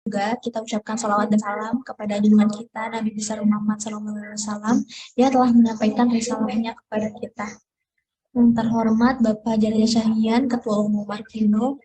juga kita ucapkan salawat dan salam kepada junjungan kita Nabi besar Muhammad SAW yang telah menyampaikan risalahnya kepada kita. Yang terhormat Bapak Jarja Syahian, Ketua Umum Arkindo.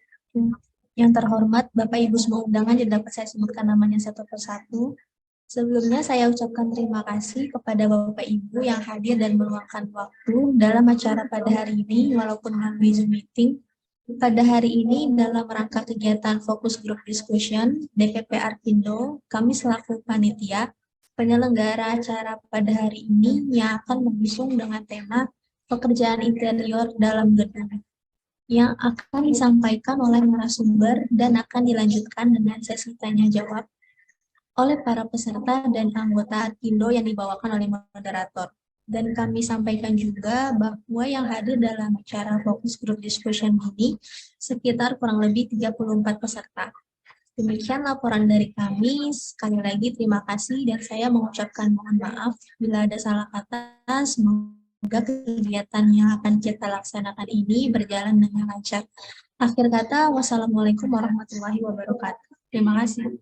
Yang terhormat Bapak Ibu semua undangan yang dapat saya sebutkan namanya satu persatu. Sebelumnya saya ucapkan terima kasih kepada Bapak Ibu yang hadir dan meluangkan waktu dalam acara pada hari ini walaupun melalui Zoom meeting. Pada hari ini dalam rangka kegiatan Focus Group Discussion DPP Arkindo, kami selaku panitia penyelenggara acara pada hari ini yang akan mengusung dengan tema pekerjaan interior dalam gedung yang akan disampaikan oleh narasumber dan akan dilanjutkan dengan sesi tanya jawab oleh para peserta dan anggota Arkindo yang dibawakan oleh moderator. Dan kami sampaikan juga bahwa yang hadir dalam acara Focus Group Discussion ini sekitar kurang lebih 34 peserta. Demikian laporan dari kami. Sekali lagi terima kasih dan saya mengucapkan mohon maaf bila ada salah kata. Semoga kegiatan yang akan kita laksanakan ini berjalan dengan lancar. Akhir kata, wassalamualaikum warahmatullahi wabarakatuh. Terima kasih.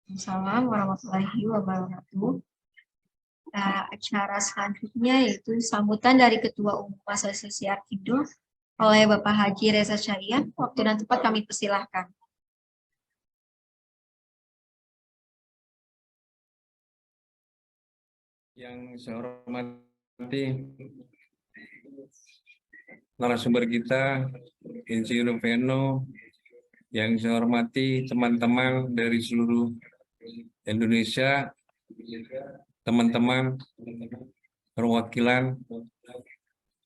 Assalamualaikum warahmatullahi wabarakatuh. Nah, acara selanjutnya yaitu sambutan dari Ketua Umum Asosiasi Arkindo oleh Bapak Haji Reza Syahian. Waktu dan tempat kami persilahkan. Yang saya hormati narasumber kita, Insinyur Veno, yang saya hormati teman-teman dari seluruh Indonesia, teman-teman perwakilan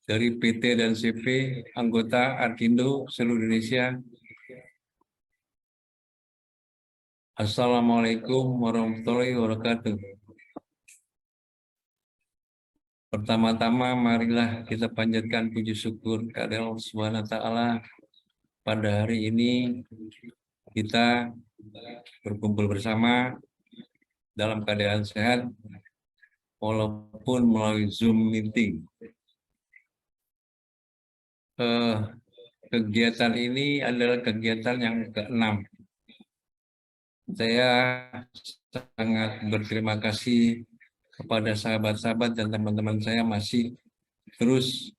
dari PT dan CP, anggota Arkindo seluruh Indonesia. Assalamualaikum warahmatullahi wabarakatuh. Pertama-tama marilah kita panjatkan puji syukur kepada Allah Subhanahu wa taala. Pada hari ini kita berkumpul bersama dalam keadaan sehat walaupun melalui Zoom meeting. Kegiatan ini adalah kegiatan yang ke-6. Saya sangat berterima kasih kepada sahabat-sahabat dan teman-teman saya masih terus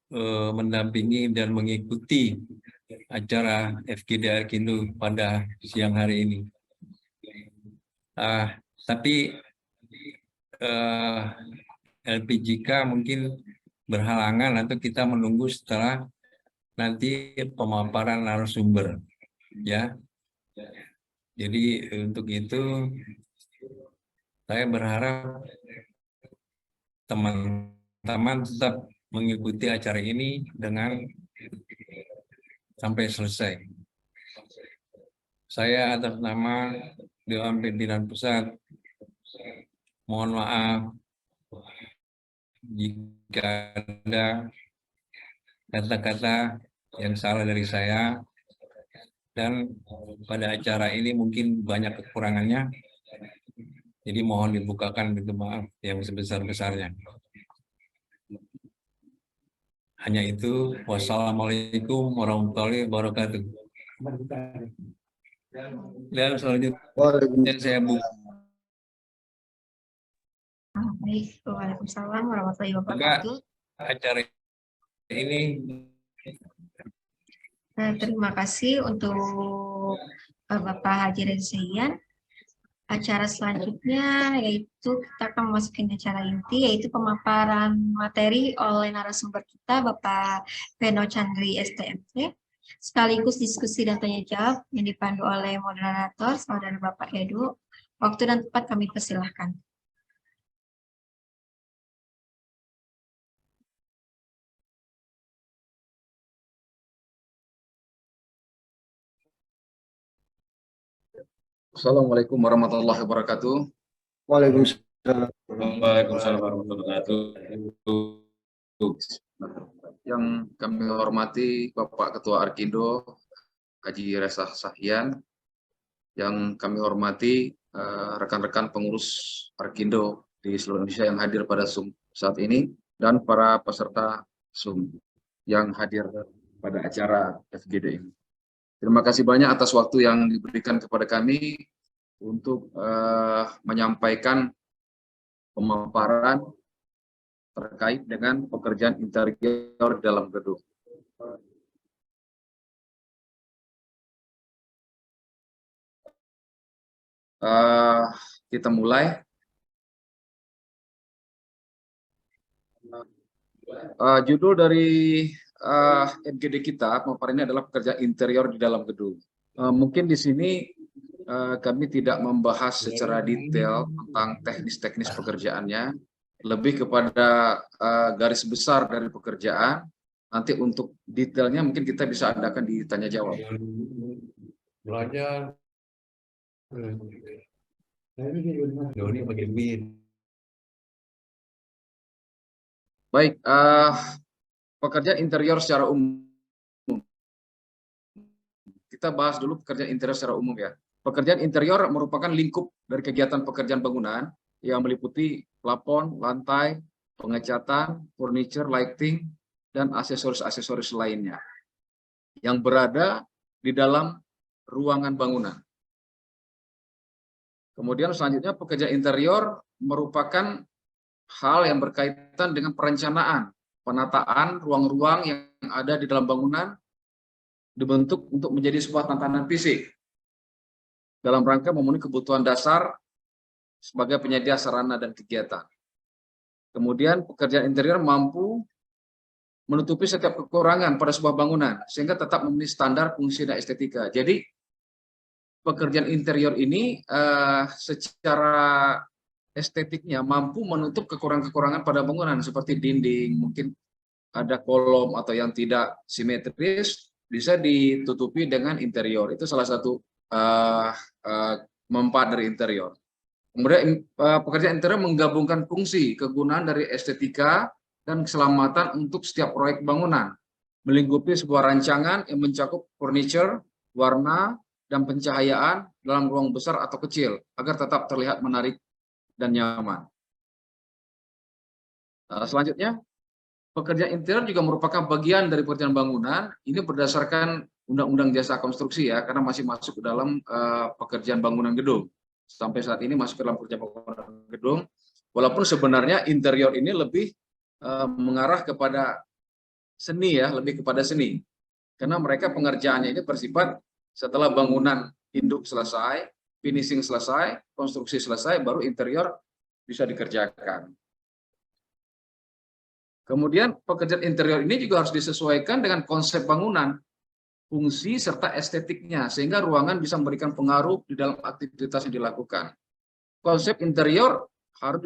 mendampingi dan mengikuti acara FGD Arkindo pada siang hari ini. Tapi LPJK mungkin berhalangan atau kita menunggu setelah nanti pemaparan narasumber, ya. Jadi untuk itu saya berharap teman-teman tetap mengikuti acara ini dengan sampai selesai. Saya atas nama Dewan Pimpinan Pusat mohon maaf jika ada kata-kata yang salah dari saya, dan pada acara ini mungkin banyak kekurangannya. Jadi mohon dibukakan pintu maaf yang sebesar-besarnya. Hanya itu. Wassalamualaikum warahmatullahi wabarakatuh. Dan selanjutnya saya buka. Baik, Waalaikumsalam warahmatullahi wabarakatuh. Acara ini. Terima kasih untuk Bapak Haji Reza Syahian. Acara selanjutnya yaitu kita akan memasuki acara inti, yaitu pemaparan materi oleh narasumber kita Bapak Veno Chandri STMC, sekaligus diskusi dan tanya jawab yang dipandu oleh moderator Saudara Bapak Edo. Waktu dan tempat kami persilahkan. Assalamualaikum warahmatullahi wabarakatuh. Waalaikumsalam. Waalaikumsalam warahmatullahi wabarakatuh. Yang kami hormati Bapak Ketua Arkindo Haji Reza Syahian, yang kami hormati rekan-rekan pengurus Arkindo di seluruh Indonesia yang hadir pada Zoom saat ini, dan para peserta Zoom yang hadir pada acara FGD ini. Terima kasih banyak atas waktu yang diberikan kepada kami untuk menyampaikan pemaparan terkait dengan pekerjaan interior di dalam gedung. Kita mulai. Judul dari MGD kita pemaparan ini adalah pekerjaan interior di dalam gedung. Mungkin di sini kami tidak membahas secara detail tentang teknis-teknis pekerjaannya, lebih kepada garis besar dari pekerjaan. Nanti untuk detailnya mungkin kita bisa adakan di tanya jawab. Belajar. Ini bagian min. Baik, pekerjaan interior secara umum. Kita bahas dulu pekerjaan interior secara umum ya. Pekerjaan interior merupakan lingkup dari kegiatan pekerjaan bangunan yang meliputi plafon, lantai, pengecatan, furniture, lighting, dan aksesoris-aksesoris lainnya yang berada di dalam ruangan bangunan. Kemudian selanjutnya pekerjaan interior merupakan hal yang berkaitan dengan perencanaan, penataan ruang-ruang yang ada di dalam bangunan dibentuk untuk menjadi sebuah tatanan fisik dalam rangka memenuhi kebutuhan dasar sebagai penyedia sarana dan kegiatan. Kemudian pekerjaan interior mampu menutupi setiap kekurangan pada sebuah bangunan sehingga tetap memenuhi standar fungsi dan estetika. Jadi pekerjaan interior ini secara estetiknya mampu menutup kekurangan-kekurangan pada bangunan seperti dinding, mungkin ada kolom atau yang tidak simetris, bisa ditutupi dengan interior. Itu salah satu manfaat dari interior. Kemudian pekerjaan interior menggabungkan fungsi kegunaan dari estetika dan keselamatan untuk setiap proyek bangunan, melingkupi sebuah rancangan yang mencakup furniture, warna, dan pencahayaan dalam ruang besar atau kecil agar tetap terlihat menarik dan nyaman. Selanjutnya, pekerjaan interior juga merupakan bagian dari pekerjaan bangunan. Ini berdasarkan Undang-Undang Jasa Konstruksi ya, karena masih masuk ke dalam pekerjaan bangunan gedung. Sampai saat ini masuk ke dalam pekerjaan bangunan gedung. Walaupun sebenarnya interior ini lebih mengarah kepada seni ya, lebih kepada seni. Karena mereka pengerjaannya ini bersifat setelah bangunan induk selesai, finishing selesai, konstruksi selesai, baru interior bisa dikerjakan. Kemudian pekerjaan interior ini juga harus disesuaikan dengan konsep bangunan, fungsi serta estetiknya, sehingga ruangan bisa memberikan pengaruh di dalam aktivitas yang dilakukan. Konsep interior harus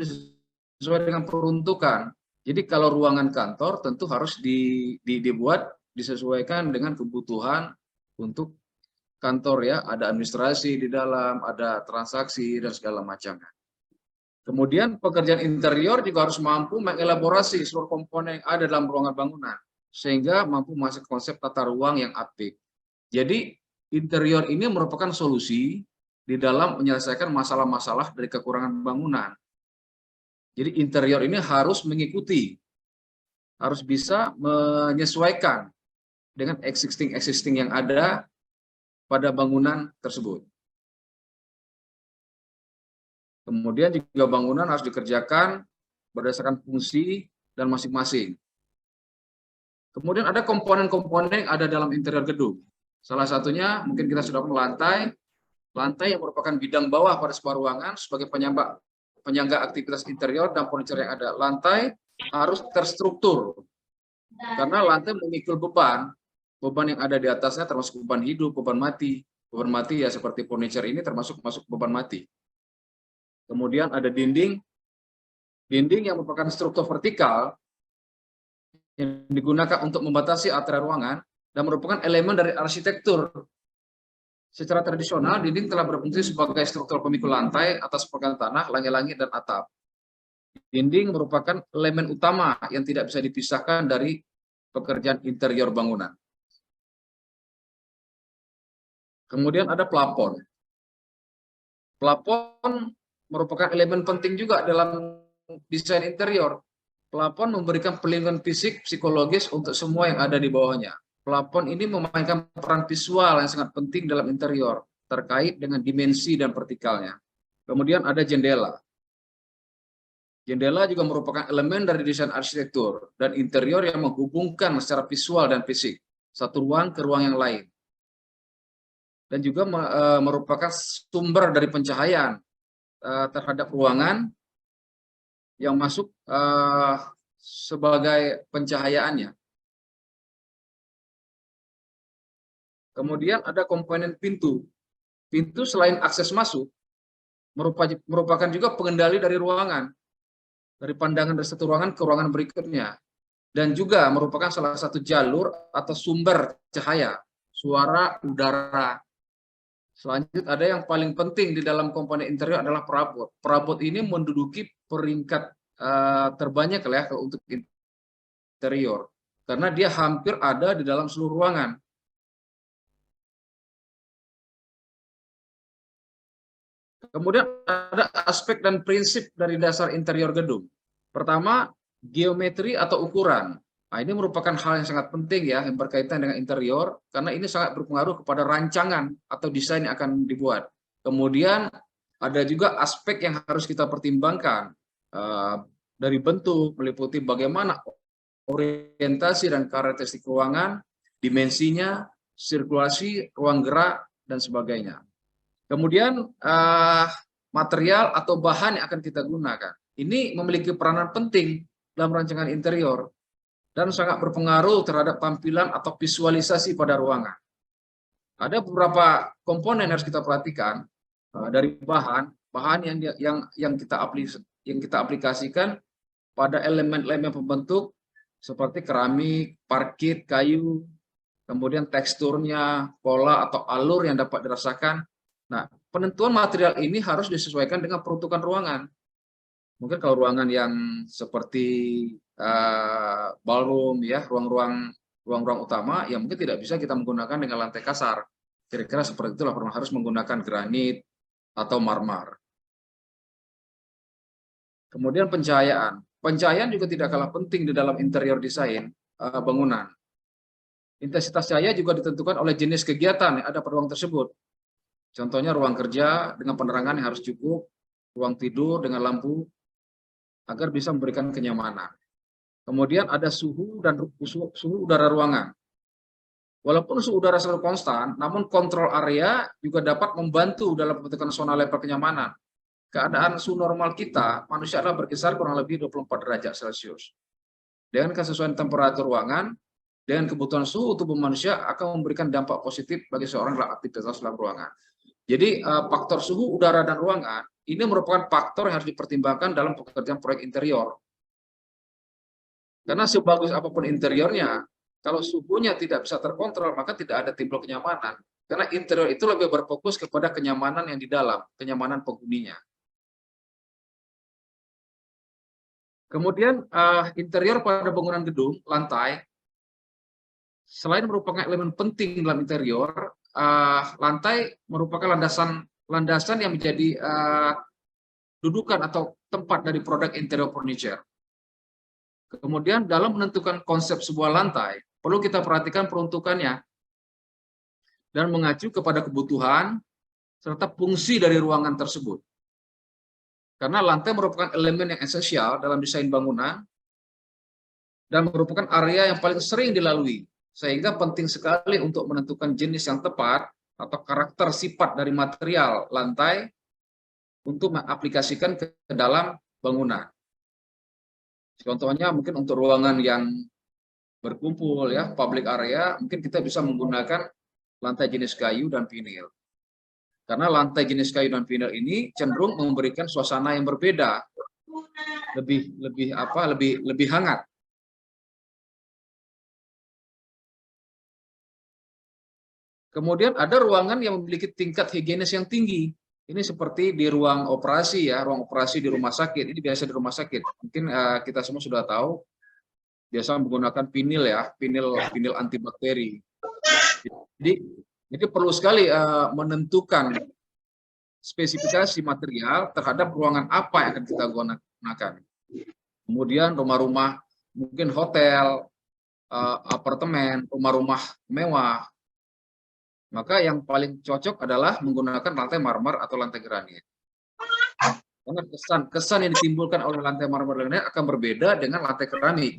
disesuaikan dengan peruntukan. Jadi kalau ruangan kantor tentu harus dibuat disesuaikan dengan kebutuhan untuk kantor ya, ada administrasi di dalam, ada transaksi dan segala macamnya. Kemudian pekerjaan interior juga harus mampu mengelaborasi seluruh komponen yang ada dalam ruangan bangunan sehingga mampu masuk konsep tata ruang yang apik. Jadi interior ini merupakan solusi di dalam menyelesaikan masalah-masalah dari kekurangan bangunan. Jadi interior ini harus mengikuti, harus bisa menyesuaikan dengan existing yang ada pada bangunan tersebut. Kemudian juga bangunan harus dikerjakan berdasarkan fungsi dan masing-masing. Kemudian ada komponen-komponen yang ada dalam interior gedung. Salah satunya mungkin kita sudah lantai. Lantai yang merupakan bidang bawah pada sebuah ruangan sebagai penyangga aktivitas interior dan furniture yang ada. Lantai harus terstruktur. Karena lantai memikul beban yang ada di atasnya termasuk beban hidup, beban mati. Beban mati ya seperti furniture ini termasuk beban mati. Kemudian ada dinding yang merupakan struktur vertikal yang digunakan untuk membatasi area ruangan dan merupakan elemen dari arsitektur. Secara tradisional, dinding telah berfungsi sebagai struktur pemikul lantai atas permukaan tanah, langit-langit, dan atap. Dinding merupakan elemen utama yang tidak bisa dipisahkan dari pekerjaan interior bangunan. Kemudian ada plafon. Plafon merupakan elemen penting juga dalam desain interior. Plafon memberikan perlindungan fisik, psikologis untuk semua yang ada di bawahnya. Plafon ini memainkan peran visual yang sangat penting dalam interior terkait dengan dimensi dan vertikalnya. Kemudian ada jendela. Jendela juga merupakan elemen dari desain arsitektur dan interior yang menghubungkan secara visual dan fisik satu ruang ke ruang yang lain. Dan juga merupakan sumber dari pencahayaan terhadap ruangan yang masuk sebagai pencahayaannya. Kemudian ada komponen pintu. Pintu selain akses masuk, merupakan juga pengendali dari ruangan. Dari pandangan dari satu ruangan ke ruangan berikutnya. Dan juga merupakan salah satu jalur atau sumber cahaya, suara, udara. Selanjutnya ada yang paling penting di dalam komponen interior adalah perabot. Perabot ini menduduki peringkat terbanyak ya untuk interior. Karena dia hampir ada di dalam seluruh ruangan. Kemudian ada aspek dan prinsip dari dasar interior gedung. Pertama, geometri atau ukuran. Nah, ini merupakan hal yang sangat penting ya, yang berkaitan dengan interior, karena ini sangat berpengaruh kepada rancangan atau desain yang akan dibuat. Kemudian ada juga aspek yang harus kita pertimbangkan dari bentuk, meliputi bagaimana orientasi dan karakteristik ruangan, dimensinya, sirkulasi, ruang gerak, dan sebagainya. Kemudian material atau bahan yang akan kita gunakan. Ini memiliki peranan penting dalam rancangan interior dan sangat berpengaruh terhadap tampilan atau visualisasi pada ruangan. Ada beberapa komponen yang harus kita perhatikan dari bahan yang kita aplikasikan pada elemen-elemen pembentuk seperti keramik, parkit, kayu, kemudian teksturnya, pola atau alur yang dapat dirasakan. Nah, penentuan material ini harus disesuaikan dengan peruntukan ruangan. Mungkin kalau ruangan yang seperti ballroom, ya, ruang-ruang utama, ya mungkin tidak bisa kita menggunakan dengan lantai kasar. Kira-kira seperti itulah, harus menggunakan granit atau marmer. Kemudian pencahayaan. Pencahayaan juga tidak kalah penting di dalam interior desain bangunan. Intensitas cahaya juga ditentukan oleh jenis kegiatan yang ada pada ruang tersebut. Contohnya ruang kerja dengan penerangan yang harus cukup, ruang tidur dengan lampu, agar bisa memberikan kenyamanan. Kemudian ada suhu dan suhu udara ruangan. Walaupun suhu udara selalu konstan, namun kontrol area juga dapat membantu dalam pembentukan zona level kenyamanan. Keadaan suhu normal kita, manusia adalah berkisar kurang lebih 24 derajat Celcius. Dengan kesesuaian temperatur ruangan, dengan kebutuhan suhu tubuh manusia akan memberikan dampak positif bagi seorang dalam aktivitas dalam ruangan. Jadi faktor suhu udara dan ruangan ini merupakan faktor yang harus dipertimbangkan dalam pekerjaan proyek interior. Karena sebagus apapun interiornya, kalau suhunya tidak bisa terkontrol, maka tidak ada timbul kenyamanan. Karena interior itu lebih berfokus kepada kenyamanan yang di dalam, kenyamanan penghuninya. Kemudian interior pada bangunan gedung, lantai, selain merupakan elemen penting dalam interior, lantai merupakan landasan yang menjadi dudukan atau tempat dari produk interior furniture. Kemudian dalam menentukan konsep sebuah lantai, perlu kita perhatikan peruntukannya dan mengacu kepada kebutuhan serta fungsi dari ruangan tersebut. Karena lantai merupakan elemen yang esensial dalam desain bangunan dan merupakan area yang paling sering dilalui. Sehingga penting sekali untuk menentukan jenis yang tepat atau karakter sifat dari material lantai untuk mengaplikasikan ke dalam bangunan. Contohnya mungkin untuk ruangan yang berkumpul, ya, public area, mungkin kita bisa menggunakan lantai jenis kayu dan vinil. Karena lantai jenis kayu dan vinil ini cenderung memberikan suasana yang berbeda, lebih hangat. Kemudian ada ruangan yang memiliki tingkat higienis yang tinggi. Ini seperti di ruang operasi, ya, ruang operasi di rumah sakit. Ini biasa di rumah sakit. Mungkin kita semua sudah tahu, biasa menggunakan vinil, ya, vinil antibakteri. Jadi perlu sekali menentukan spesifikasi material terhadap ruangan apa yang akan kita gunakan. Kemudian rumah-rumah, mungkin hotel, apartemen, rumah-rumah mewah, maka yang paling cocok adalah menggunakan lantai marmer atau lantai granit. Karena kesan yang ditimbulkan oleh lantai marmer dan granit akan berbeda dengan lantai keramik.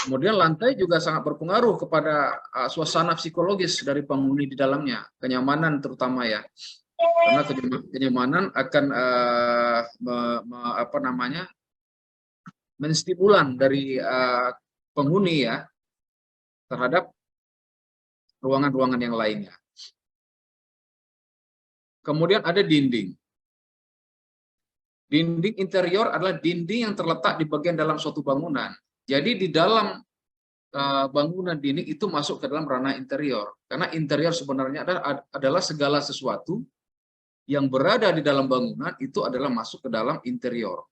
Kemudian lantai juga sangat berpengaruh kepada suasana psikologis dari penghuni di dalamnya, kenyamanan terutama ya. Karena kenyamanan akan menstimulan dari penghuni ya terhadap ruangan-ruangan yang lainnya. Kemudian ada dinding. Dinding interior adalah dinding yang terletak di bagian dalam suatu bangunan. Jadi di dalam bangunan dinding itu masuk ke dalam ranah interior. Karena interior sebenarnya adalah segala sesuatu yang berada di dalam bangunan itu adalah masuk ke dalam interior.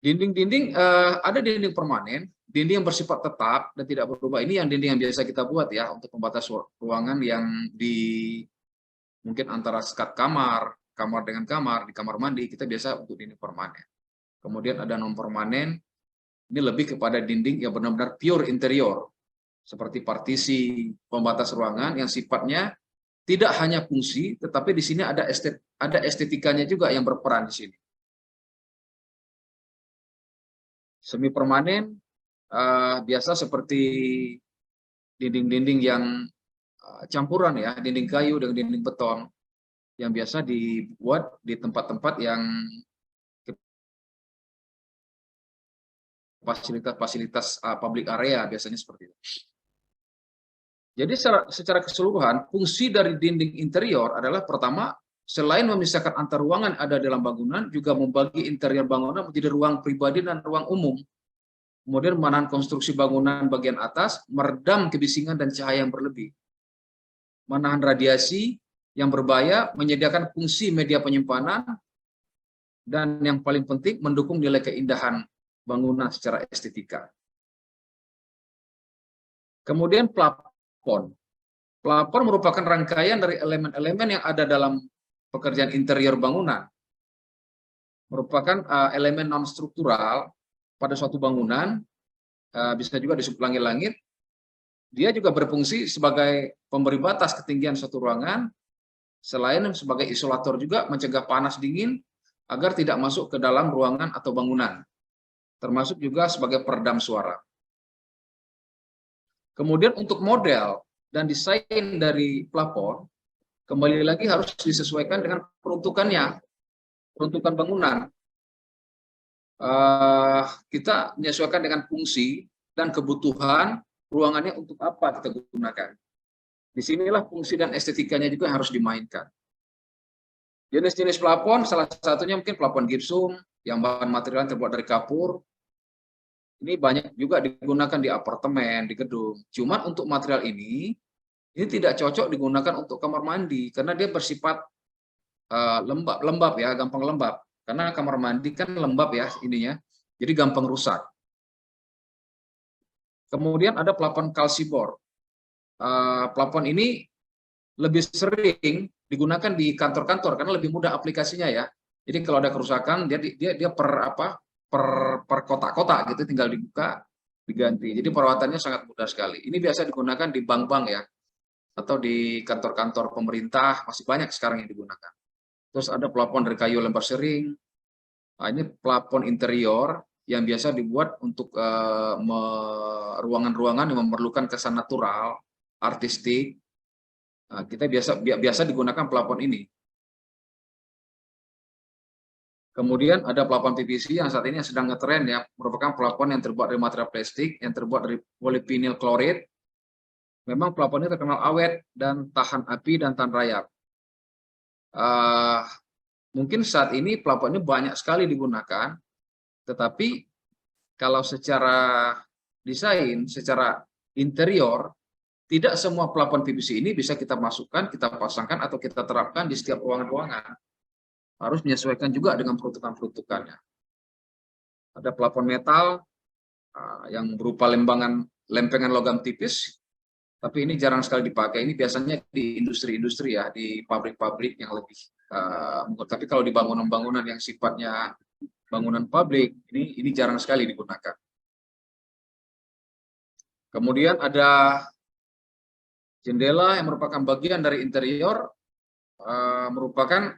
Dinding-dinding ada dinding permanen, dinding yang bersifat tetap dan tidak berubah. Ini yang dinding yang biasa kita buat ya untuk pembatas ruangan yang di mungkin antara sekat kamar dengan kamar, di kamar mandi kita biasa untuk dinding permanen. Kemudian ada non permanen, ini lebih kepada dinding yang benar-benar pure interior, seperti partisi, pembatas ruangan yang sifatnya tidak hanya fungsi, tetapi di sini ada estetikanya juga yang berperan di sini. Semi permanen biasa seperti dinding-dinding yang campuran ya, dinding kayu dengan dinding beton yang biasa dibuat di tempat-tempat yang fasilitas public area biasanya seperti itu. Jadi secara keseluruhan fungsi dari dinding interior adalah pertama, selain memisahkan antar ruangan ada dalam bangunan, juga membagi interior bangunan menjadi ruang pribadi dan ruang umum. Kemudian menahan konstruksi bangunan bagian atas, meredam kebisingan dan cahaya yang berlebih. Menahan radiasi yang berbahaya, menyediakan fungsi media penyimpanan, dan yang paling penting mendukung nilai keindahan bangunan secara estetika. Kemudian plafon. Plafon merupakan rangkaian dari elemen-elemen yang ada dalam pekerjaan interior bangunan. Merupakan elemen non-struktural pada suatu bangunan, bisa juga disebut langit-langit. Dia juga berfungsi sebagai pemberi batas ketinggian suatu ruangan, selain sebagai isolator juga mencegah panas dingin agar tidak masuk ke dalam ruangan atau bangunan, termasuk juga sebagai peredam suara. Kemudian untuk model dan desain dari plafon, kembali lagi harus disesuaikan dengan peruntukannya, peruntukan bangunan. Kita menyesuaikan dengan fungsi dan kebutuhan ruangannya untuk apa kita gunakan. Disinilah fungsi dan estetikanya juga harus dimainkan. Jenis-jenis plafon, salah satunya mungkin plafon gipsum, yang bahan material terbuat dari kapur. Ini banyak juga digunakan di apartemen, di gedung. Cuman untuk material ini tidak cocok digunakan untuk kamar mandi, karena dia bersifat lembab ya, gampang lembab. Karena kamar mandi kan lembab ya ininya, jadi gampang rusak. Kemudian ada plafon kalsibor. Plafon ini lebih sering digunakan di kantor-kantor karena lebih mudah aplikasinya ya. Jadi kalau ada kerusakan dia per kotak-kotak gitu, tinggal dibuka, diganti. Jadi perawatannya sangat mudah sekali. Ini biasa digunakan di bank-bank ya, atau di kantor-kantor pemerintah, masih banyak sekarang yang digunakan. Terus ada plafon dari kayu lembar sering. Nah, ini plafon interior yang biasa dibuat untuk ruangan-ruangan yang memerlukan kesan natural, artistik. Nah, kita biasa digunakan plafon ini. Kemudian ada plafon PVC yang saat ini sedang ngetren ya, merupakan plafon yang terbuat dari material plastik, yang terbuat dari polyvinyl chloride. Memang plafon ini terkenal awet dan tahan api dan tahan rayap. Mungkin saat ini plafon ini banyak sekali digunakan, tetapi kalau secara desain, secara interior, tidak semua plafon PVC ini bisa kita masukkan, kita pasangkan, atau kita terapkan di setiap ruangan-ruangan. Harus menyesuaikan juga dengan peruntukan-peruntukannya. Ada plafon metal yang berupa lempengan logam tipis, tapi ini jarang sekali dipakai. Ini biasanya di industri-industri ya, di pabrik-pabrik yang lebih. Tapi kalau di bangunan-bangunan yang sifatnya bangunan publik, ini jarang sekali digunakan. Kemudian ada jendela yang merupakan bagian dari interior, merupakan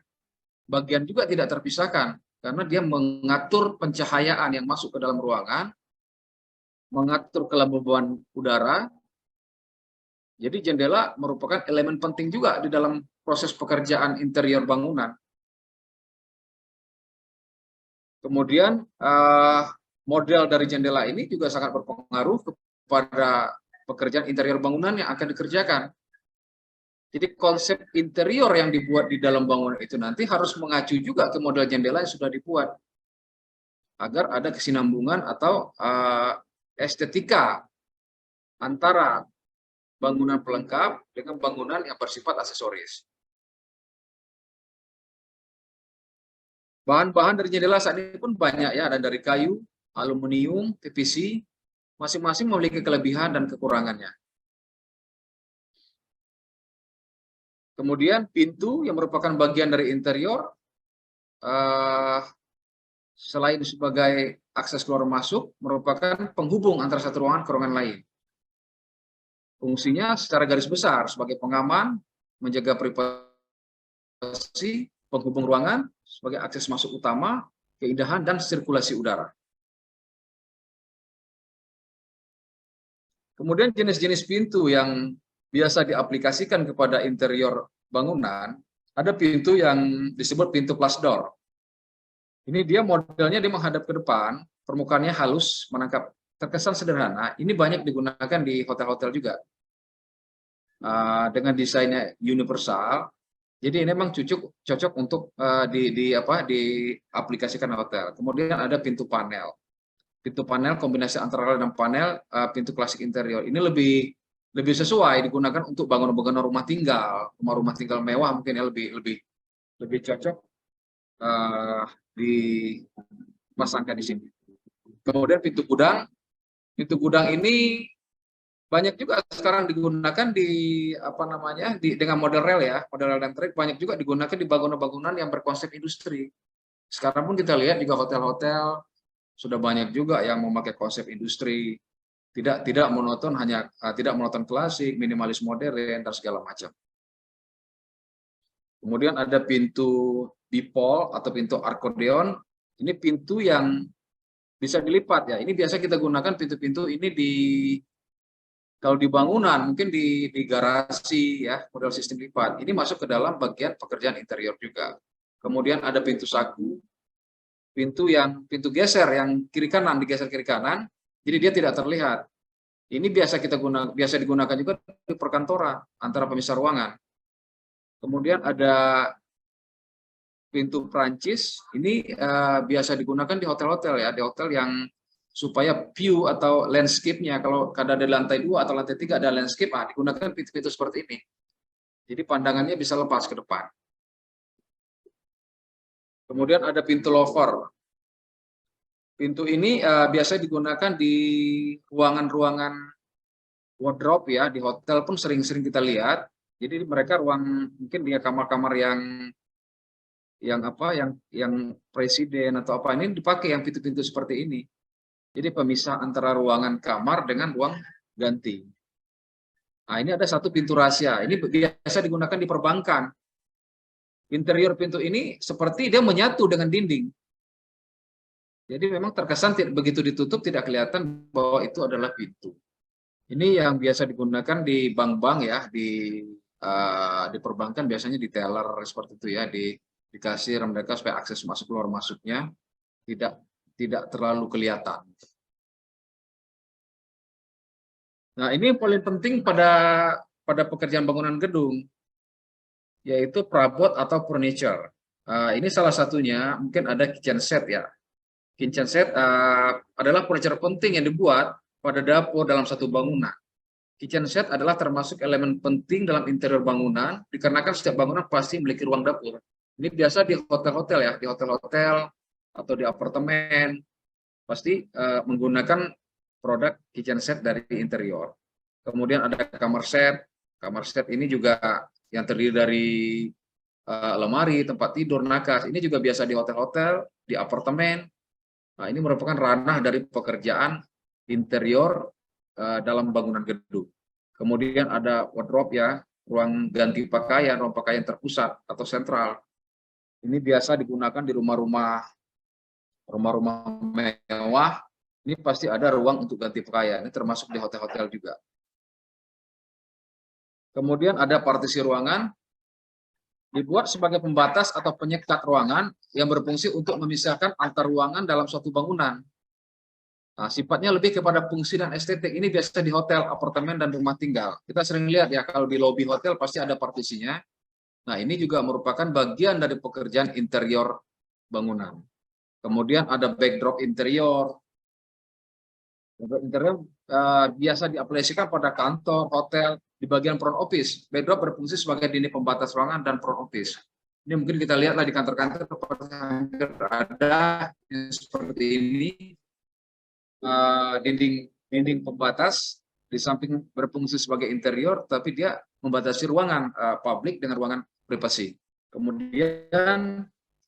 bagian juga tidak terpisahkan karena dia mengatur pencahayaan yang masuk ke dalam ruangan, mengatur kelembaban udara. Jadi jendela merupakan elemen penting juga di dalam proses pekerjaan interior bangunan. Kemudian model dari jendela ini juga sangat berpengaruh kepada pekerjaan interior bangunan yang akan dikerjakan. Jadi konsep interior yang dibuat di dalam bangunan itu nanti harus mengacu juga ke model jendela yang sudah dibuat agar ada kesinambungan atau estetika antara bangunan pelengkap dengan bangunan yang bersifat aksesoris. Bahan-bahan dari jendela saat ini pun banyak ya, ada dari kayu, aluminium, PVC, masing-masing memiliki kelebihan dan kekurangannya. Kemudian pintu yang merupakan bagian dari interior, selain sebagai akses keluar masuk, merupakan penghubung antara satu ruangan ke ruangan lain. Fungsinya secara garis besar sebagai pengaman, menjaga privasi, penghubung ruangan, sebagai akses masuk utama, keindahan, dan sirkulasi udara. Kemudian jenis-jenis pintu yang biasa diaplikasikan kepada interior bangunan, ada pintu yang disebut pintu plus door. Ini dia modelnya dia menghadap ke depan, permukaannya halus, menangkap, terkesan sederhana. Ini banyak digunakan di hotel-hotel juga. Dengan desainnya universal, jadi ini memang cocok untuk diaplikasikan hotel. Kemudian ada pintu panel. Pintu panel kombinasi antara dan panel, pintu klasik interior. Ini lebih sesuai digunakan untuk bangunan-bangunan rumah tinggal mewah, mungkin ya lebih cocok dipasangkan di sini. Kemudian pintu gudang ini banyak juga sekarang digunakan dengan model rel ya, model rel dan trek, banyak juga digunakan di bangunan-bangunan yang berkonsep industri. Sekarang pun kita lihat juga hotel-hotel sudah banyak juga yang memakai konsep industri, tidak monoton, tidak monoton klasik, minimalis modern dan segala macam. Kemudian ada pintu bipol atau pintu akordeon. Ini pintu yang bisa dilipat ya. Ini biasa kita gunakan pintu-pintu ini kalau di bangunan, mungkin di garasi ya, model sistem lipat. Ini masuk ke dalam bagian pekerjaan interior juga. Kemudian ada pintu saku, pintu geser yang kiri kanan, digeser kiri kanan, jadi dia tidak terlihat. Ini biasa digunakan juga di perkantoran antara pemisah ruangan. Kemudian ada pintu Prancis, ini biasa digunakan di hotel-hotel ya, di hotel yang supaya view atau landscape-nya, kalau ada di lantai 2 atau lantai 3 ada landscape, digunakan pintu-pintu seperti ini. Jadi pandangannya bisa lepas ke depan. Kemudian ada pintu louvre. Pintu ini biasa digunakan di ruangan-ruangan wardrobe ya, di hotel pun sering-sering kita lihat. Jadi mereka mungkin dia kamar-kamar yang presiden atau apa, ini dipakai yang pintu-pintu seperti ini. Jadi pemisah antara ruangan kamar dengan ruang ganti. Nah, ini ada satu pintu rahasia. Ini biasa digunakan di perbankan. Interior pintu ini seperti dia menyatu dengan dinding. Jadi memang terkesan begitu ditutup tidak kelihatan bahwa itu adalah pintu. Ini yang biasa digunakan di bank-bank ya, di perbankan biasanya di teller seperti itu ya, di kasir mereka supaya akses masuk keluar masuknya tidak terlalu kelihatan. Nah, ini yang paling penting pada pekerjaan bangunan gedung, yaitu perabot atau furniture. Ini salah satunya, mungkin ada kitchen set ya. Kitchen set adalah furniture penting yang dibuat pada dapur dalam satu bangunan. Kitchen set adalah termasuk elemen penting dalam interior bangunan, dikarenakan setiap bangunan pasti memiliki ruang dapur. Ini biasa di hotel-hotel ya, di hotel-hotel atau di apartemen, pasti menggunakan produk kitchen set dari interior. Kemudian ada kamar set. Kamar set ini juga yang terdiri dari lemari, tempat tidur, nakas. Ini juga biasa di hotel-hotel, di apartemen. Nah, ini merupakan ranah dari pekerjaan interior dalam bangunan gedung. Kemudian ada wardrobe ya, ruang ganti pakaian, ruang pakaian terpusat atau sentral. Ini biasa digunakan di rumah-rumah mewah. Ini pasti ada ruang untuk ganti pakaian. Ini termasuk di hotel-hotel juga. Kemudian ada partisi ruangan, dibuat sebagai pembatas atau penyekat ruangan yang berfungsi untuk memisahkan antar ruangan dalam suatu bangunan. Nah, sifatnya lebih kepada fungsi dan estetik. Ini biasa di hotel, apartemen, dan rumah tinggal. Kita sering lihat ya, kalau di lobi hotel pasti ada partisinya. Nah, ini juga merupakan bagian dari pekerjaan interior bangunan. Kemudian ada backdrop interior. Backdrop interior biasa diaplikasikan pada kantor, hotel, di bagian front office. Backdrop berfungsi sebagai dinding pembatas ruangan dan front office. Ini mungkin kita lihatlah di kantor-kantor ada seperti ini. Dinding pembatas di samping berfungsi sebagai interior, tapi dia membatasi ruangan publik dengan ruangan privasi. Kemudian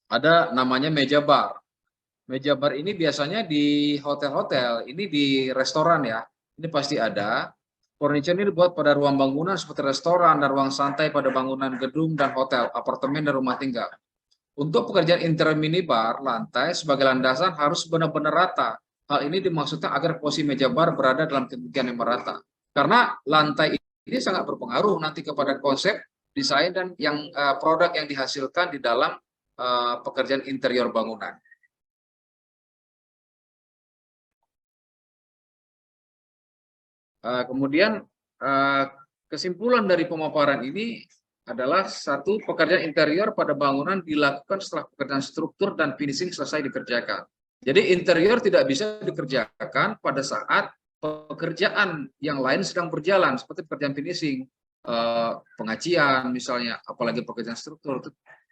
ada namanya meja bar. Meja bar ini biasanya di hotel-hotel, ini di restoran ya. Ini pasti ada. Furniture ini dibuat pada ruang bangunan seperti restoran dan ruang santai pada bangunan gedung dan hotel, apartemen dan rumah tinggal. Untuk pekerjaan interior minibar, lantai sebagai landasan harus benar-benar rata. Hal ini dimaksudkan agar posisi meja bar berada dalam ketinggian yang merata. Karena lantai ini sangat berpengaruh nanti kepada konsep, desain, dan produk yang dihasilkan di dalam pekerjaan interior bangunan. Kemudian kesimpulan dari pemaparan ini adalah satu, pekerjaan interior pada bangunan dilakukan setelah pekerjaan struktur dan finishing selesai dikerjakan. Jadi interior tidak bisa dikerjakan pada saat pekerjaan yang lain sedang berjalan, seperti pekerjaan finishing, pengacian misalnya, apalagi pekerjaan struktur.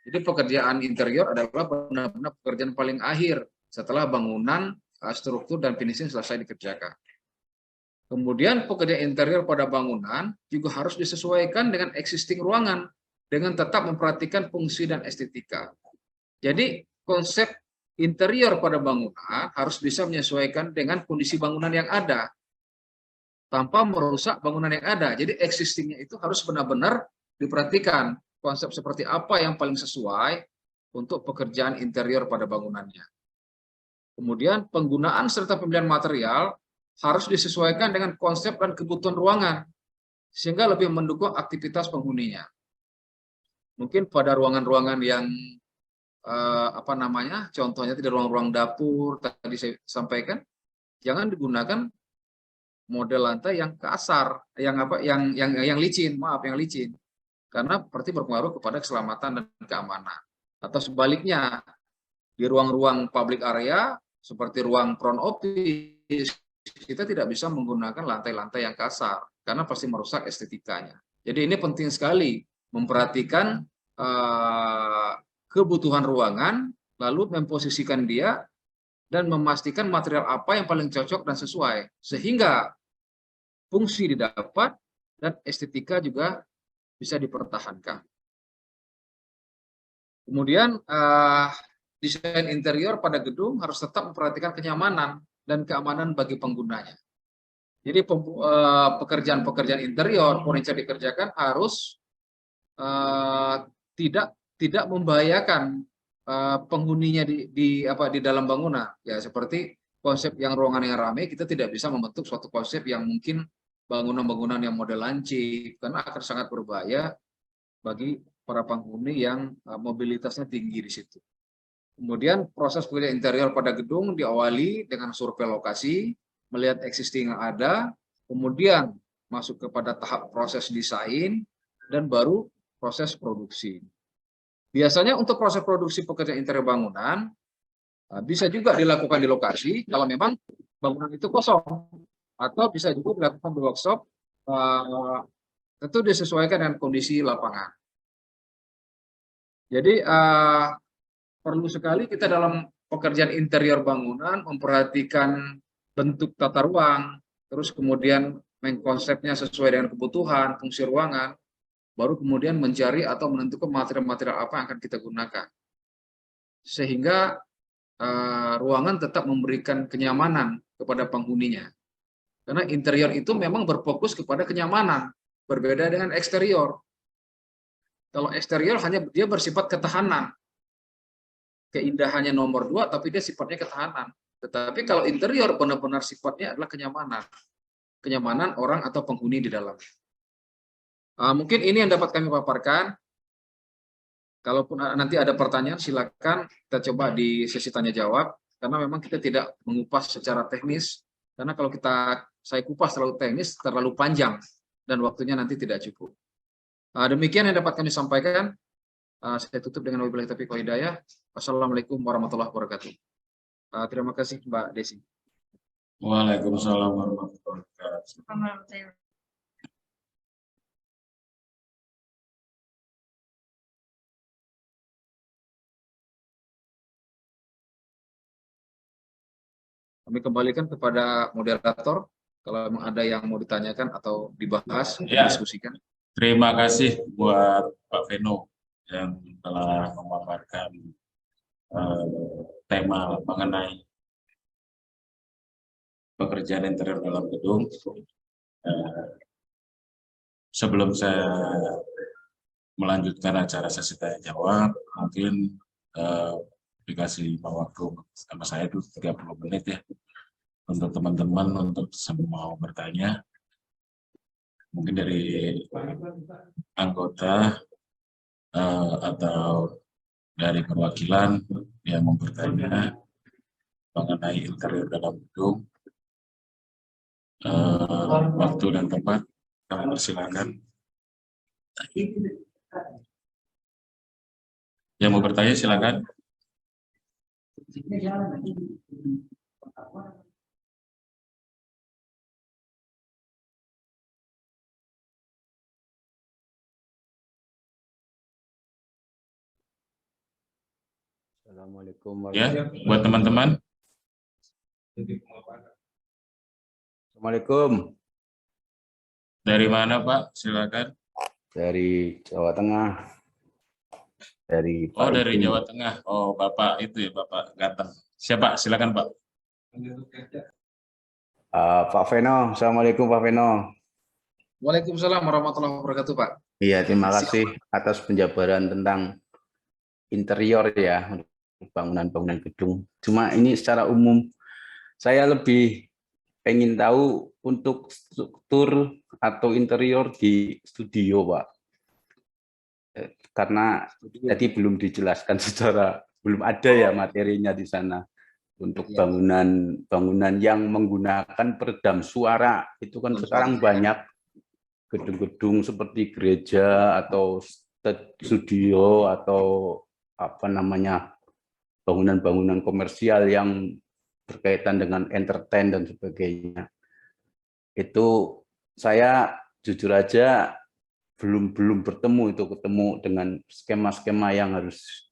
Jadi pekerjaan interior adalah benar-benar pekerjaan paling akhir setelah bangunan, struktur, dan finishing selesai dikerjakan. Kemudian pekerjaan interior pada bangunan juga harus disesuaikan dengan existing ruangan dengan tetap memperhatikan fungsi dan estetika. Jadi konsep interior pada bangunan harus bisa menyesuaikan dengan kondisi bangunan yang ada tanpa merusak bangunan yang ada. Jadi existingnya itu harus benar-benar diperhatikan konsep seperti apa yang paling sesuai untuk pekerjaan interior pada bangunannya. Kemudian penggunaan serta pemilihan material harus disesuaikan dengan konsep dan kebutuhan ruangan, sehingga lebih mendukung aktivitas penghuninya. Mungkin pada ruangan-ruangan yang contohnya tidak ruang-ruang dapur tadi saya sampaikan, jangan digunakan model lantai yang kasar, yang licin, karena berarti berpengaruh kepada keselamatan dan keamanan. Atau sebaliknya, di ruang-ruang public area seperti ruang front office, kita tidak bisa menggunakan lantai-lantai yang kasar karena pasti merusak estetikanya. Jadi ini penting sekali memperhatikan kebutuhan ruangan, lalu memposisikan dia dan memastikan material apa yang paling cocok dan sesuai sehingga fungsi didapat dan estetika juga bisa dipertahankan. Kemudian desain interior pada gedung harus tetap memperhatikan kenyamanan dan keamanan bagi penggunanya. Jadi pekerjaan-pekerjaan interior, furniture dikerjakan harus tidak membahayakan penghuninya di dalam bangunan. Ya seperti konsep yang ruangan yang ramai, kita tidak bisa membentuk suatu konsep yang mungkin bangunan-bangunan yang model lancip, karena akan sangat berbahaya bagi para penghuni yang mobilitasnya tinggi di situ. Kemudian proses pekerjaan interior pada gedung diawali dengan survei lokasi, melihat existing yang ada, kemudian masuk kepada tahap proses desain, dan baru proses produksi. Biasanya untuk proses produksi pekerjaan interior bangunan, bisa juga dilakukan di lokasi, kalau memang bangunan itu kosong. Atau bisa juga dilakukan di workshop, tentu disesuaikan dengan kondisi lapangan. Jadi, perlu sekali kita dalam pekerjaan interior bangunan memperhatikan bentuk tata ruang, terus kemudian mengkonsepnya sesuai dengan kebutuhan, fungsi ruangan, baru kemudian mencari atau menentukan material-material apa yang akan kita gunakan. Sehingga ruangan tetap memberikan kenyamanan kepada penghuninya. Karena interior itu memang berfokus kepada kenyamanan, berbeda dengan eksterior. Kalau eksterior hanya dia bersifat ketahanan. Keindahannya nomor 2, tapi dia sifatnya ketahanan. Tetapi kalau interior benar-benar sifatnya adalah kenyamanan. Kenyamanan orang atau penghuni di dalam. Mungkin ini yang dapat kami paparkan. Kalaupun nanti ada pertanyaan, silakan kita coba di sesi tanya jawab. Karena memang kita tidak mengupas secara teknis. Karena kalau saya kupas terlalu teknis, terlalu panjang. Dan waktunya nanti tidak cukup. Demikian yang dapat kami sampaikan. Saya tutup dengan wabillahi taufiq wal hidayah. Wassalamualaikum warahmatullahi wabarakatuh. Terima kasih Mbak Desi. Waalaikumsalam warahmatullahi wabarakatuh. Kami kembalikan kepada moderator. Kalau memang ada yang mau ditanyakan atau dibahas, Ya. didiskusikan. Terima kasih buat Pak Veno yang telah memaparkan tema mengenai pekerjaan interior dalam gedung. Sebelum saya melanjutkan acara sesi tanya jawab, mungkin dikasih waktu sama saya itu 30 menit ya untuk teman-teman untuk semua bertanya. Mungkin dari anggota atau dari perwakilan yang mau bertanya mengenai interior dalam gedung. Waktu dan tempat kami persilakan. Yang mau bertanya silakan. Assalamualaikum Ya, warahmatullahi buat teman-teman. Assalamualaikum. Dari mana Pak? Silakan. Dari Jawa Tengah. Dari Oh, Pak dari Udin. Jawa Tengah. Oh, Bapak itu ya, Bapak ganteng. Siapa? Silakan Pak. Pak Veno. Assalamualaikum Pak Veno. Waalaikumsalam warahmatullahi wabarakatuh, Pak. Iya, terima kasih atas penjabaran tentang interior ya, bangunan-bangunan gedung. Cuma ini secara umum, saya lebih ingin tahu untuk struktur atau interior di studio, Pak. Karena tadi belum dijelaskan belum ada ya materinya di sana. Untuk bangunan yang menggunakan peredam suara, itu kan sekarang banyak gedung-gedung seperti gereja atau studio atau apa namanya bangunan-bangunan komersial yang berkaitan dengan entertain dan sebagainya. Itu saya jujur aja belum bertemu dengan skema-skema yang harus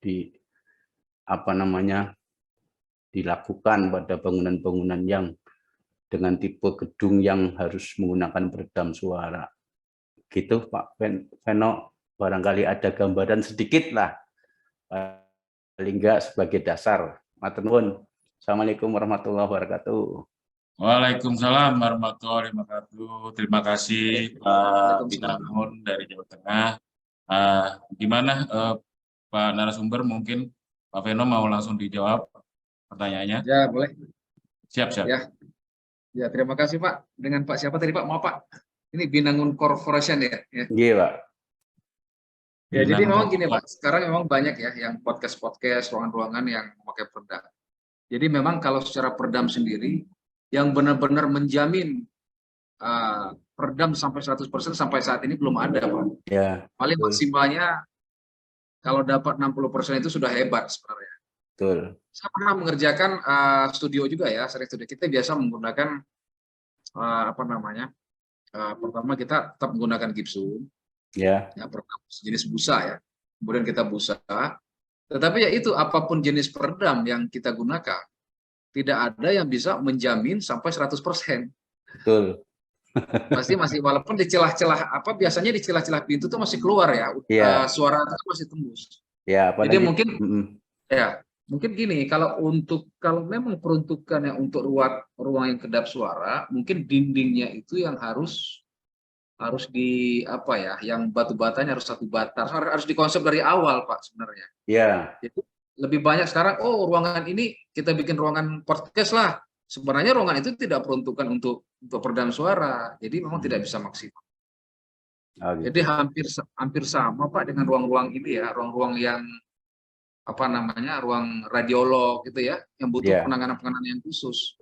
dilakukan pada bangunan-bangunan yang dengan tipe gedung yang harus menggunakan peredam suara. Gitu Pak Veno, barangkali ada gambaran sedikit lah, paling enggak sebagai dasar. Matur nuwun. Assalamualaikum warahmatullahi wabarakatuh. Waalaikumsalam warahmatullahi wabarakatuh. Terima kasih Pak Binangun dari Jawa Tengah. Gimana Pak narasumber, mungkin Pak Veno mau langsung dijawab pertanyaannya? Ya, boleh. Siap. Ya, terima kasih Pak. Dengan Pak siapa tadi Pak? Mau Pak? Ini Binangun Corporation ya? Iya Pak. Ya, jadi memang gini Pak, sekarang memang banyak ya yang podcast, ruangan-ruangan yang memakai peredam. Jadi memang kalau secara peredam sendiri, yang benar-benar menjamin peredam sampai 100% sampai saat ini belum ada Pak. Ya. Paling maksimalnya kalau dapat 60% itu sudah hebat sebenarnya. Betul. Saya pernah mengerjakan studio juga ya, sering studio. Kita biasa menggunakan pertama kita tetap menggunakan gipsum. Ya, pertama jenis busa ya. Kemudian kita busa. Tetapi ya itu apapun jenis peredam yang kita gunakan, tidak ada yang bisa menjamin sampai 100%. Betul. Pasti masih, walaupun di celah-celah biasanya di celah-celah pintu itu masih keluar ya, suara itu masih tembus. Ya, jadi mungkin Mungkin gini, kalau memang peruntukannya untuk ruang yang kedap suara, mungkin dindingnya itu yang harus di apa ya, yang batu batanya harus satu bata, harus dikonsep dari awal Pak sebenarnya. Ya, Jadi lebih banyak sekarang, oh ruangan ini kita bikin ruangan podcast lah. Sebenarnya ruangan itu tidak peruntukan untuk peredam suara, jadi memang tidak bisa maksimal. oh, Jadi gitu. hampir sama Pak dengan ruang-ruang ini ya, ruang-ruang yang apa namanya, ruang radiolog gitu ya, yang butuh Ya. penanganan yang khusus.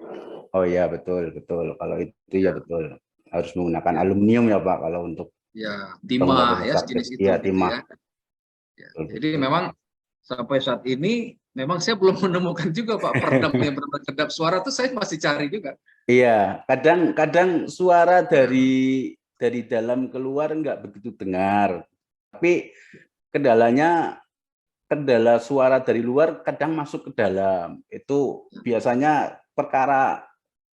Oh iya, betul. Kalau itu ya Ya. betul. Harus menggunakan Ya. aluminium ya Pak kalau untuk Ya, bangunan timah rumah ya, sakit. sejenis itu Iya, gitu timah. ya. Ya. Betul, Jadi betul. memang sampai saat ini memang saya belum menemukan juga Pak peredam yang benar-benar kedap suara tuh, saya masih cari juga. Iya, kadang suara dari dalam keluar nggak begitu dengar. Tapi kendala suara dari luar kadang masuk ke dalam. Itu biasanya perkara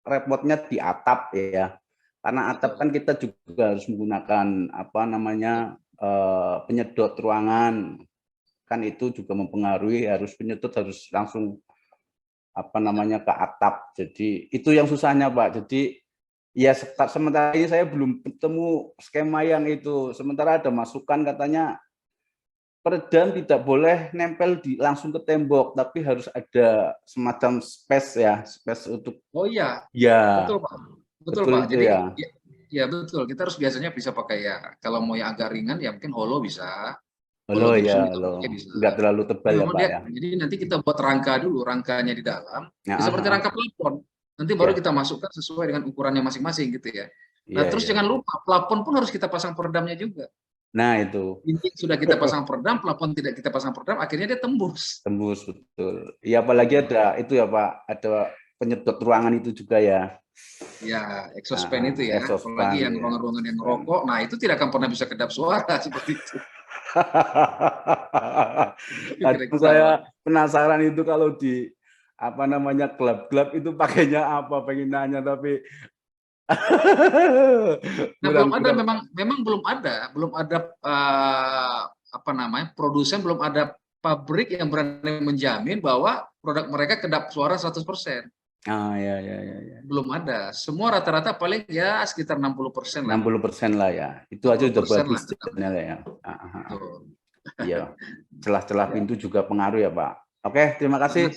repotnya di atap ya. Karena atap kan kita juga harus menggunakan apa namanya penyedot ruangan. Kan itu juga mempengaruhi, penyedot harus langsung apa namanya ke atap. Jadi itu yang susahnya Pak. Jadi ya sementara ini saya belum ketemu skema yang itu. Sementara ada masukan katanya peredam tidak boleh nempel langsung ke tembok, tapi harus ada semacam space untuk. Oh iya, Ya, betul Pak. Betul betul Pak. itu Jadi ya. ya betul. Kita harus biasanya bisa pakai ya. Kalau mau yang agak ringan ya mungkin holo bisa. Halo Holo ya, gipsum kita halo. pakai bisa. Nggak terlalu tebal Jadi ya memang Pak ya. jadi nanti kita buat rangka dulu, rangkanya di dalam. Ya, Ya, seperti rangka plafon. Nanti baru ya, kita masukkan sesuai dengan ukurannya masing-masing gitu ya. Nah, iya, terus iya. jangan lupa plafon pun harus kita pasang peredamnya juga. Nah itu Ini sudah kita pasang peredam, plafon tidak kita pasang peredam, akhirnya dia tembus. tembus betul. Iya apalagi ada itu ya Pak, ada penyedot ruangan itu juga ya. Ya, exhaust fan itu ya. Exhaust Apalagi fan yang ya. ruangan-ruangan yang ngerokok, nah itu tidak akan pernah bisa kedap suara seperti itu. Aduh, saya penasaran itu kalau di apa namanya gelap-gelap itu pakainya apa, pengen nanya tapi Nah, belum ada, mudah-mudahan. memang belum ada apa namanya, produsen, belum ada pabrik yang berani menjamin bahwa produk mereka kedap suara 100%. Ya. Belum ada. Semua rata-rata paling ya sekitar 60% lah. 60% lah ya. Itu aja udah 60% bagus lah. sebenarnya ya. Betul. Iya. Celah-celah pintu juga pengaruh ya, Pak. Oke, terima kasih.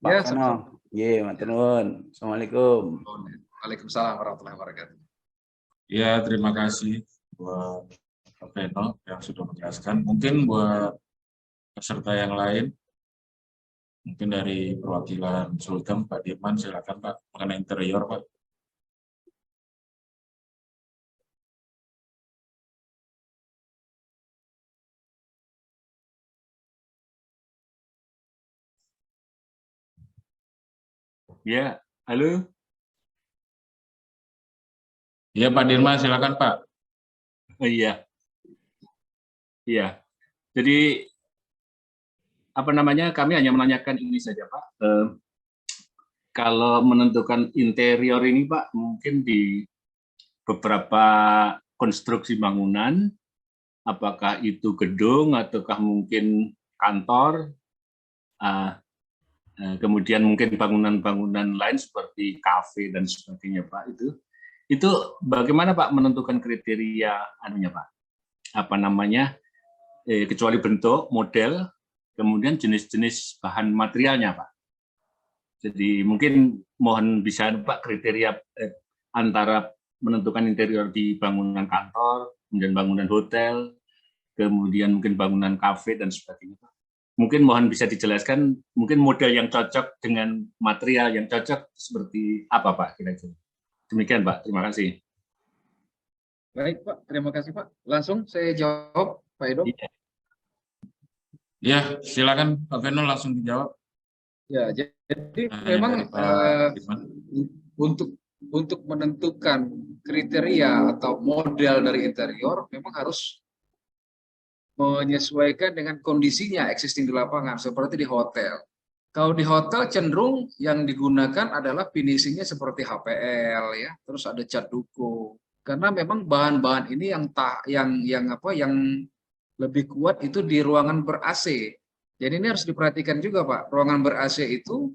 Pak Ya, Feno. Iya, matur nuwun. Assalamualaikum. Waalaikumsalam warahmatullahi wabarakatuh. Ya, terima kasih buat Pak Feno yang sudah menjelaskan. Mungkin buat peserta yang lain, mungkin dari perwakilan Sultan, Pak Dirman, silakan Pak, mengenai interior Pak. Ya, halo. Ya Pak Dirman, silakan Pak. Oh, iya. Iya. Jadi apa namanya? Kami hanya menanyakan ini saja, Pak. Kalau menentukan interior ini, Pak, mungkin di beberapa konstruksi bangunan, apakah itu gedung ataukah mungkin kantor, kemudian mungkin bangunan-bangunan lain seperti kafe dan sebagainya, Pak, itu bagaimana Pak menentukan kriteria anunya, Pak? Apa namanya? Kecuali bentuk, model, kemudian jenis-jenis bahan materialnya, Pak. Jadi mungkin mohon bisa Pak kriteria antara menentukan interior di bangunan kantor, kemudian bangunan hotel, kemudian mungkin bangunan kafe dan sebagainya, Pak. Mungkin mohon bisa dijelaskan, mungkin model yang cocok dengan material yang cocok seperti apa, Pak, kira-kira. Demikian, Pak. Terima kasih. Baik, Pak. Terima kasih, Pak. Langsung saya jawab, Pak Edo. Ya, silakan Pak Feno langsung dijawab. Ya, jadi memang untuk menentukan kriteria atau model dari interior memang harus menyesuaikan dengan kondisinya existing di lapangan, seperti di hotel. Kalau di hotel cenderung yang digunakan adalah finishingnya seperti HPL ya, terus ada cat duku. Karena memang bahan-bahan ini yang lebih kuat itu di ruangan ber AC. Jadi ini harus diperhatikan juga Pak, ruangan ber-AC itu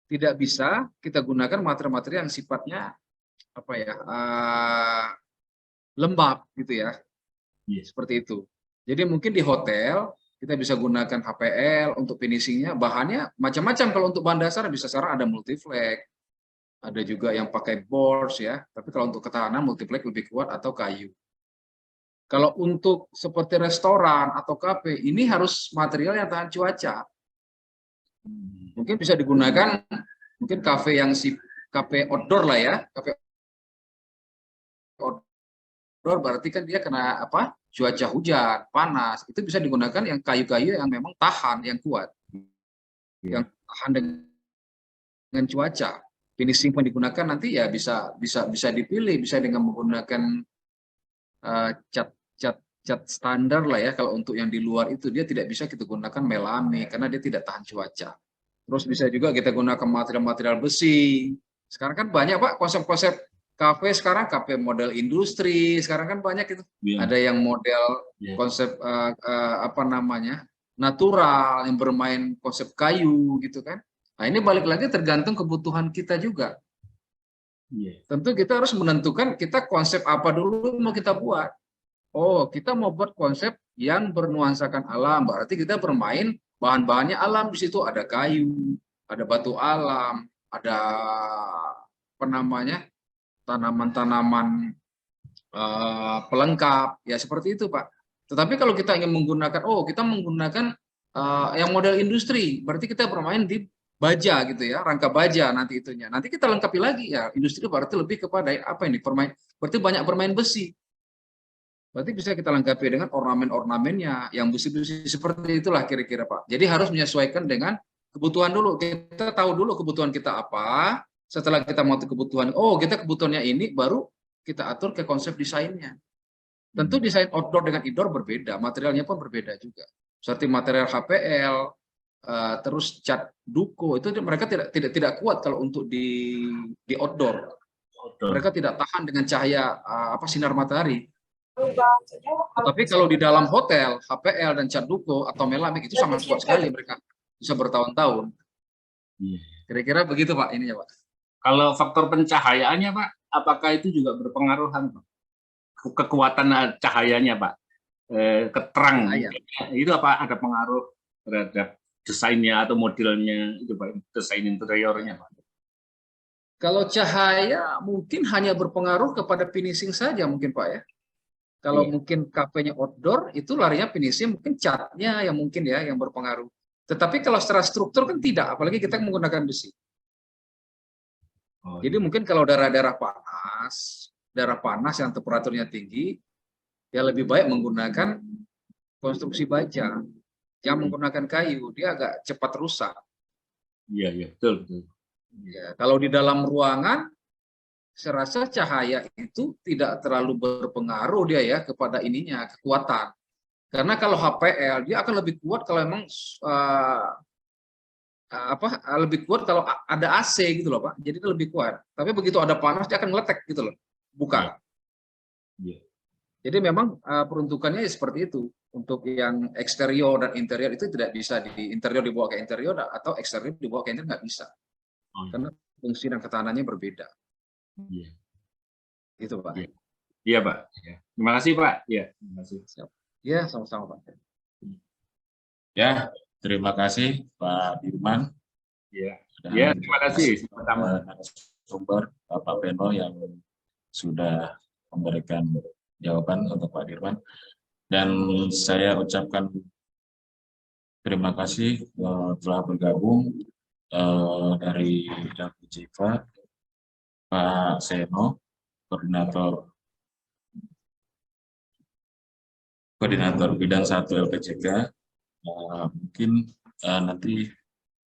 tidak bisa kita gunakan materi-materi yang sifatnya apa ya, lembab gitu ya, seperti itu. Jadi mungkin di hotel kita bisa gunakan HPL untuk finishingnya, bahannya macam-macam. Kalau untuk bahan dasar bisa sekarang ada multiflex, ada juga yang pakai boards ya. Tapi kalau untuk ketahanan multiflex lebih kuat atau kayu. Kalau untuk seperti restoran atau kafe, ini harus material yang tahan cuaca. Mungkin bisa digunakan, mungkin kafe yang kafe outdoor lah ya, kafe outdoor berarti kan dia kena apa? Cuaca hujan, panas, itu bisa digunakan yang kayu-kayu yang memang tahan, yang kuat, yang tahan dengan cuaca. Finishing pun digunakan nanti ya bisa dipilih, bisa dengan menggunakan cat standar lah ya. Kalau untuk yang di luar itu dia tidak bisa kita gunakan melamik karena dia tidak tahan cuaca. Terus bisa juga kita gunakan material-material besi. Sekarang kan banyak Pak konsep-konsep kafe sekarang, kafe model industri sekarang kan banyak itu. Ada yang model konsep apa namanya, natural, yang bermain konsep kayu gitu kan. Nah ini balik lagi tergantung kebutuhan kita juga. Tentu kita harus menentukan kita konsep apa dulu mau kita buat. Oh, kita mau buat konsep yang bernuansakan alam, berarti kita bermain bahan-bahannya alam. Di situ ada kayu, ada batu alam, ada apa namanya, tanaman-tanaman pelengkap, ya seperti itu Pak. Tetapi kalau kita ingin menggunakan, kita menggunakan yang model industri, berarti kita bermain di baja gitu ya, rangka baja nanti itunya. Nanti kita lengkapi lagi ya, industri berarti lebih kepada apa ini, berarti banyak bermain besi. Berarti bisa kita lengkapi dengan ornamen-ornamennya, yang besi-besi seperti itulah kira-kira Pak. Jadi harus menyesuaikan dengan kebutuhan dulu. Kita tahu dulu kebutuhan kita apa, setelah kita mau kebutuhan, kita kebutuhannya ini, baru kita atur ke konsep desainnya. Tentu desain outdoor dengan indoor berbeda, materialnya pun berbeda juga. Seperti material HPL, terus cat duko, itu mereka tidak kuat kalau untuk di outdoor. Mereka tidak tahan dengan cahaya sinar matahari. Tapi kalau di dalam hotel, HPL dan cat duko atau melamik itu sangat kuat sekali, mereka bisa bertahun-tahun. Kira-kira begitu Pak ininya Pak. Kalau faktor pencahayaannya Pak, apakah itu juga berpengaruh Pak? Kekuatan cahayanya Pak, keterang, itu apa ada pengaruh terhadap desainnya atau modelnya itu Pak, desain interiornya Pak? Kalau cahaya mungkin hanya berpengaruh kepada finishing saja mungkin Pak ya. Kalau mungkin kafenya outdoor, itu larinya finishing, mungkin catnya yang mungkin ya yang berpengaruh. Tetapi kalau secara struktur kan tidak, apalagi kita menggunakan besi. Jadi mungkin kalau daerah-daerah panas yang temperaturnya tinggi, ya lebih baik menggunakan konstruksi baja. Yang menggunakan kayu, dia agak cepat rusak. Iya, betul. Ya, kalau di dalam ruangan, saya rasa cahaya itu tidak terlalu berpengaruh dia ya kepada ininya, kekuatan. Karena kalau HPL dia akan lebih kuat kalau memang lebih kuat kalau ada AC gitu loh Pak. Jadi itu lebih kuat. Tapi begitu ada panas dia akan ngeletek gitu loh. Buka. Jadi memang peruntukannya seperti itu. Untuk yang eksterior dan interior itu tidak bisa di interior dibawa ke interior atau eksterior dibawa ke interior nggak bisa. Karena fungsi dan ketahanannya berbeda. Itu Pak. Iya Pak. Terima kasih Pak. Terima kasih. Ya, sama-sama Pak. Ya, terima kasih Pak Dirman. Terima kasih sumber Pak Beno yang sudah memberikan jawaban untuk Pak Dirman. Dan saya ucapkan terima kasih telah bergabung dari LPJK, Pak Seno, koordinator bidang 1 LPJK. Mungkin nanti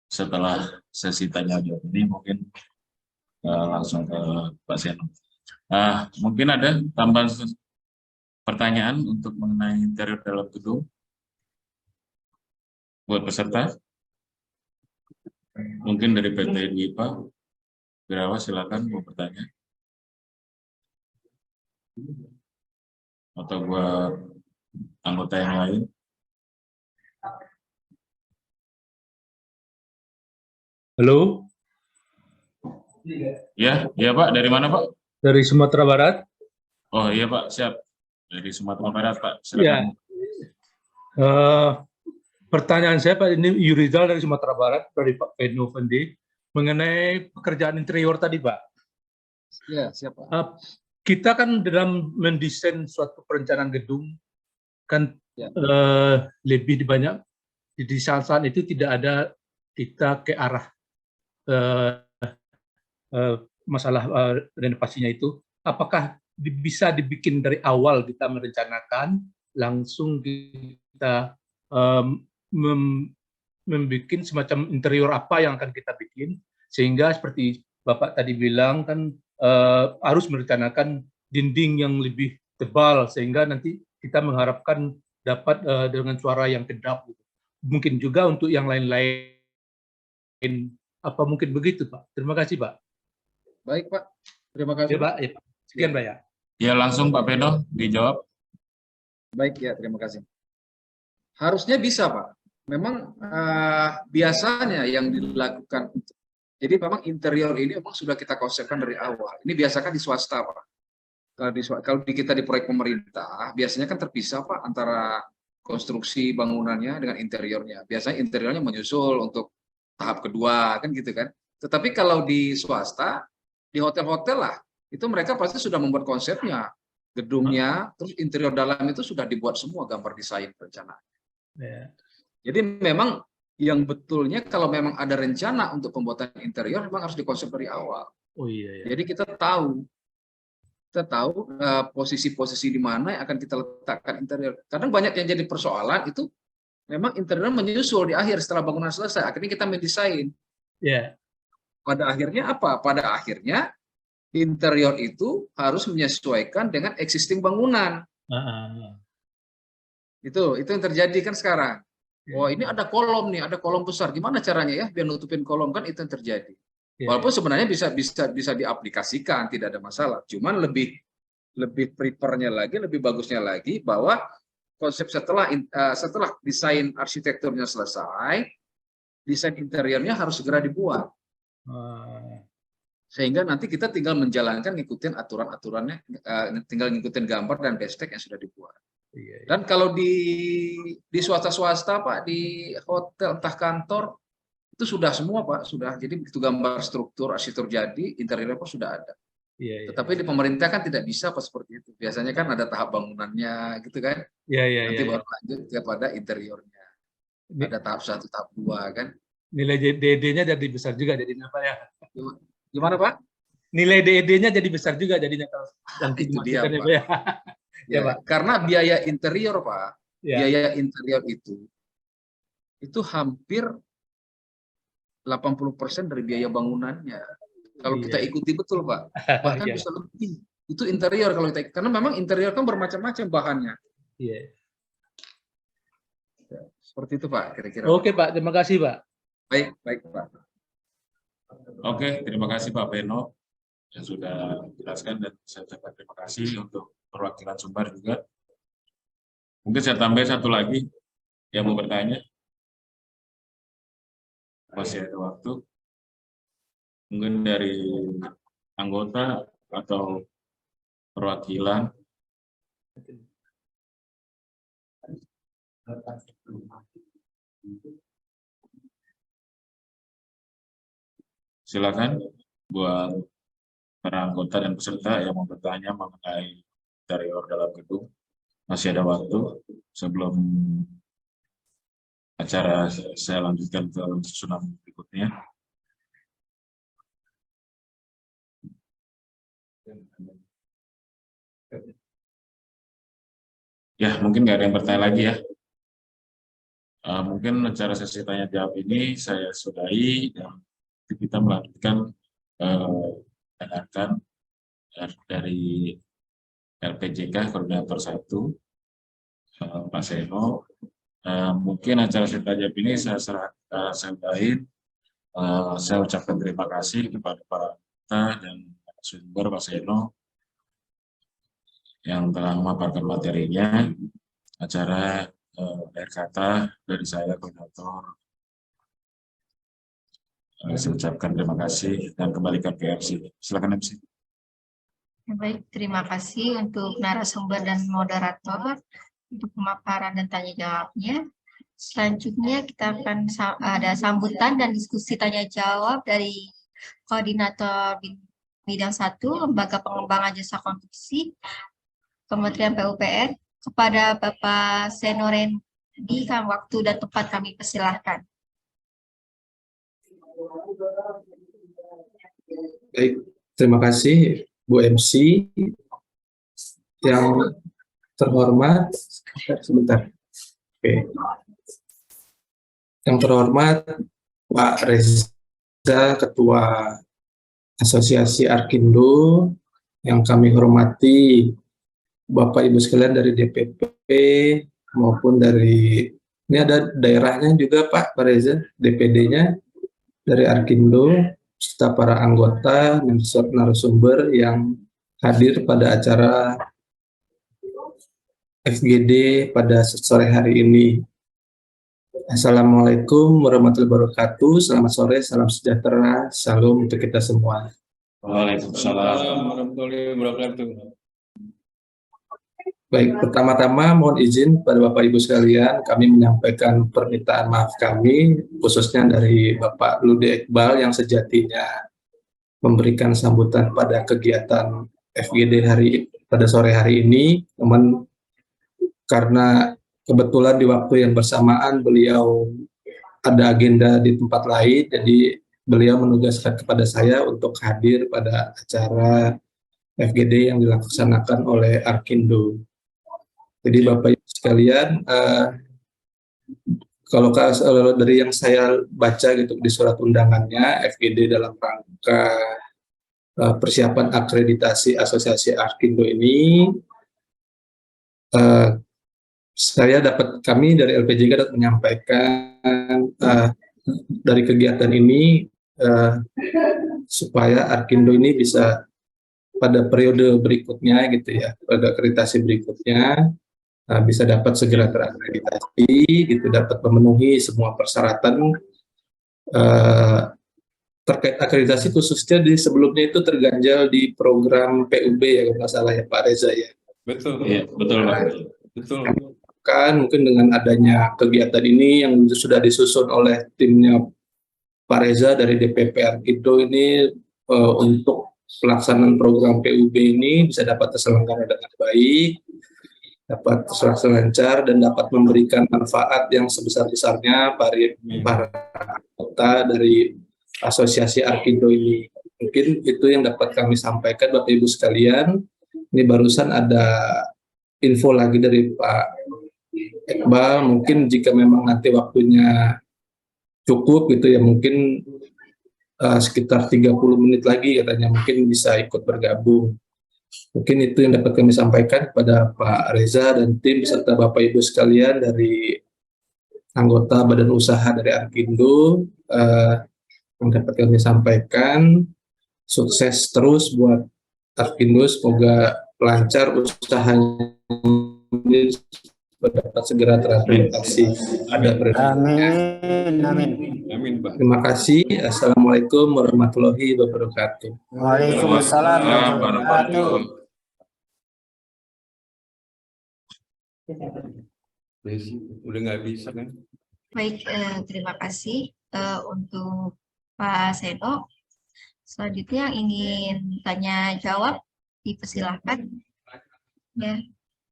setelah sesi tanya jawab ini mungkin langsung ke Pak Seno. Mungkin ada tambahan pertanyaan untuk mengenai interior dalam gedung buat peserta? Mungkin dari PT DIPA, Wirawa silakan mau bertanya. Atau buat anggota yang lain. Halo, Ya, ya Pak, dari mana Pak? dari Sumatera Barat. Oh iya Pak, siap. Dari Sumatera Barat Pak, Ya, silakan. pertanyaan saya Pak, ini Yurizal dari Sumatera Barat, dari Pak Peno Fendi, mengenai pekerjaan interior tadi Pak. Ya, siapa? Kita kan dalam mendesain suatu perencanaan gedung, kan Ya. lebih banyak, di saat itu tidak ada kita ke arah masalah renovasinya itu. Apakah bisa dibikin dari awal kita merencanakan, langsung kita membuat semacam interior apa yang akan kita bikin, sehingga seperti Bapak tadi bilang kan harus merencanakan dinding yang lebih tebal, sehingga nanti kita mengharapkan dapat dengan suara yang kedap. Mungkin juga untuk yang lain-lain, apa mungkin begitu Pak? Terima kasih Pak. Baik Pak, terima Ya kasih. Pak, ya, Pak. Sekian Pak ya. Ya langsung Pak Peno dijawab. Baik ya, terima kasih. Harusnya bisa Pak. Memang biasanya yang dilakukan, jadi memang interior ini memang sudah kita konsepkan dari awal. Ini biasakan di swasta Pak. Kalau di kita di proyek pemerintah, biasanya kan terpisah Pak antara konstruksi bangunannya dengan interiornya. Biasanya interiornya menyusul untuk tahap kedua, kan gitu kan. Tetapi kalau di swasta, di hotel-hotel lah, itu mereka pasti sudah membuat konsepnya. Gedungnya, terus interior dalam itu sudah dibuat semua gambar desain rencana. Ya. Jadi memang yang betulnya kalau memang ada rencana untuk pembuatan interior, memang harus dikonsep dari awal. Oh iya. Ya. Jadi kita tahu posisi-posisi di mana yang akan kita letakkan interior. Kadang banyak yang jadi persoalan itu memang interior menyusul di akhir setelah bangunan selesai. Akhirnya kita mendesain. Ya. Pada akhirnya apa? Pada akhirnya interior itu harus menyesuaikan dengan existing bangunan. Itu yang terjadi kan sekarang. Oh ini ada kolom nih, ada kolom besar. Gimana caranya ya biar nutupin kolom, kan itu yang terjadi. Walaupun sebenarnya bisa diaplikasikan, tidak ada masalah. Cuman lebih prefernya lagi, lebih bagusnya lagi bahwa konsep setelah desain arsitekturnya selesai, desain interiornya harus segera dibuat. Sehingga nanti kita tinggal menjalankan, ngikutin aturan-aturannya, tinggal ngikutin gambar dan bestek yang sudah dibuat. Dan kalau di swasta-swasta Pak, di hotel entah kantor, itu sudah semua Pak, sudah. Jadi begitu gambar struktur arsitektur jadi, interiornya Pak sudah ada. Tetapi di pemerintah kan tidak bisa Pak seperti itu. Biasanya kan ada tahap bangunannya gitu kan. Nanti baru lanjut kepada interiornya. Ada tahap 1, tahap 2 kan. Nilai DED-nya jadi besar juga jadinya Pak ya. Gimana Pak? Nilai DED-nya jadi besar juga jadinya kalau nanti itu dia Pak. Ya. Ya, Pak. Karena biaya interior Pak, biaya interior itu hampir 80% dari biaya bangunannya. Kalau kita ikuti betul Pak, bahkan bisa lebih. Itu interior kalau kita, karena memang interior kan bermacam-macam bahannya. Seperti itu Pak, kira-kira. Oke Pak, terima kasih Pak. Baik Pak. Oke, terima kasih Pak Peno yang sudah menjelaskan, dan saya ucapkan terima kasih untuk perwakilan Sumbar juga. Mungkin saya tambah satu lagi yang mau bertanya. Masih ada waktu. Mungkin dari anggota atau perwakilan. Silakan buat para anggota dan peserta yang mau bertanya mengenai interior dalam gedung. Masih ada waktu sebelum acara saya lanjutkan ke susunan berikutnya. Ya, mungkin nggak ada yang bertanya lagi ya. Mungkin acara sesi tanya jawab ini saya sudahi, dan kita melanjutkan dengarkan dari LPJK Koordinator 1 Pak Seno. Mungkin acara sesi tanya jawab ini saya sudahi. Saya ucapkan terima kasih kepada para anggota dan sumber Pak Seno yang telah memaparkan materinya. Acara akhir kata dari saya, koordinator Saya ucapkan terima kasih dan kembalikan ke MC. Silakan MC. Baik, terima kasih untuk narasumber dan moderator untuk pemaparan dan tanya jawabnya. Selanjutnya kita akan ada sambutan dan diskusi tanya jawab dari Koordinator Bidang 1 Lembaga Pengembangan Jasa Konstruksi Kementerian PUPR kepada Bapak Senoren di waktu dan tempat kami persilahkan. Baik, terima kasih Bu MC. Yang terhormat, sebentar. Oke. Yang terhormat Pak Reza, Ketua Asosiasi Arkindo, yang kami hormati Bapak Ibu sekalian dari DPP maupun dari, ini ada daerahnya juga Pak Reza, DPD-nya dari Arkindo, serta para anggota dan narasumber yang hadir pada acara FGD pada sore hari ini. Assalamualaikum warahmatullahi wabarakatuh. Selamat sore, salam sejahtera, salam untuk kita semua. Waalaikumsalam warahmatullahi wabarakatuh. Baik, pertama-tama mohon izin pada Bapak Ibu sekalian, kami menyampaikan permintaan maaf kami, khususnya dari Bapak Lude Iqbal yang sejatinya memberikan sambutan pada kegiatan FGD pada sore hari ini, namun karena kebetulan di waktu yang bersamaan beliau ada agenda di tempat lain, jadi beliau menugaskan kepada saya untuk hadir pada acara FGD yang dilaksanakan oleh Arkindo. Jadi Bapak Ibu sekalian, kalau dari yang saya baca gitu di surat undangannya, FGD dalam rangka persiapan akreditasi Asosiasi Arkindo ini, kami dari LPJK dapat menyampaikan dari kegiatan ini supaya Arkindo ini bisa pada periode berikutnya gitu ya, pada akreditasi berikutnya bisa dapat segera terakreditasi, gitu, dapat memenuhi semua persyaratan terkait akreditasi, khususnya di sebelumnya itu terganjal di program PUB ya kalau nggak salah ya Pak Reza ya. Betul. Iya, betul Pak. Betul. Kan mungkin dengan adanya kegiatan ini yang sudah disusun oleh timnya Pak Reza dari DPP Arkindo ini untuk pelaksanaan program PUB ini bisa dapat terselenggara dengan baik, dapat terlaksana lancar dan dapat memberikan manfaat yang sebesar-besarnya para anggota dari Asosiasi Arkindo ini. Mungkin itu yang dapat kami sampaikan Bapak Ibu sekalian. Ini barusan ada info lagi dari Pak Iqbal, mungkin jika memang nanti waktunya cukup gitu ya, mungkin sekitar 30 menit lagi katanya mungkin bisa ikut bergabung. Mungkin itu yang dapat kami sampaikan kepada Pak Reza dan tim beserta Bapak Ibu sekalian dari anggota badan usaha dari Arkindo yang dapat kami sampaikan. Sukses terus buat Arkindo, semoga lancar usahanya dapat segera terakreditasi. Amin, amin. Amin, Pak. Terima kasih. Assalamualaikum warahmatullahi wabarakatuh. Waalaikumsalam warahmatullahi wabarakatuh. Udah nggak bisa kan? Baik, terima kasih untuk Pak Seno. Selanjutnya yang ingin tanya jawab, dipersilahkan. Ya,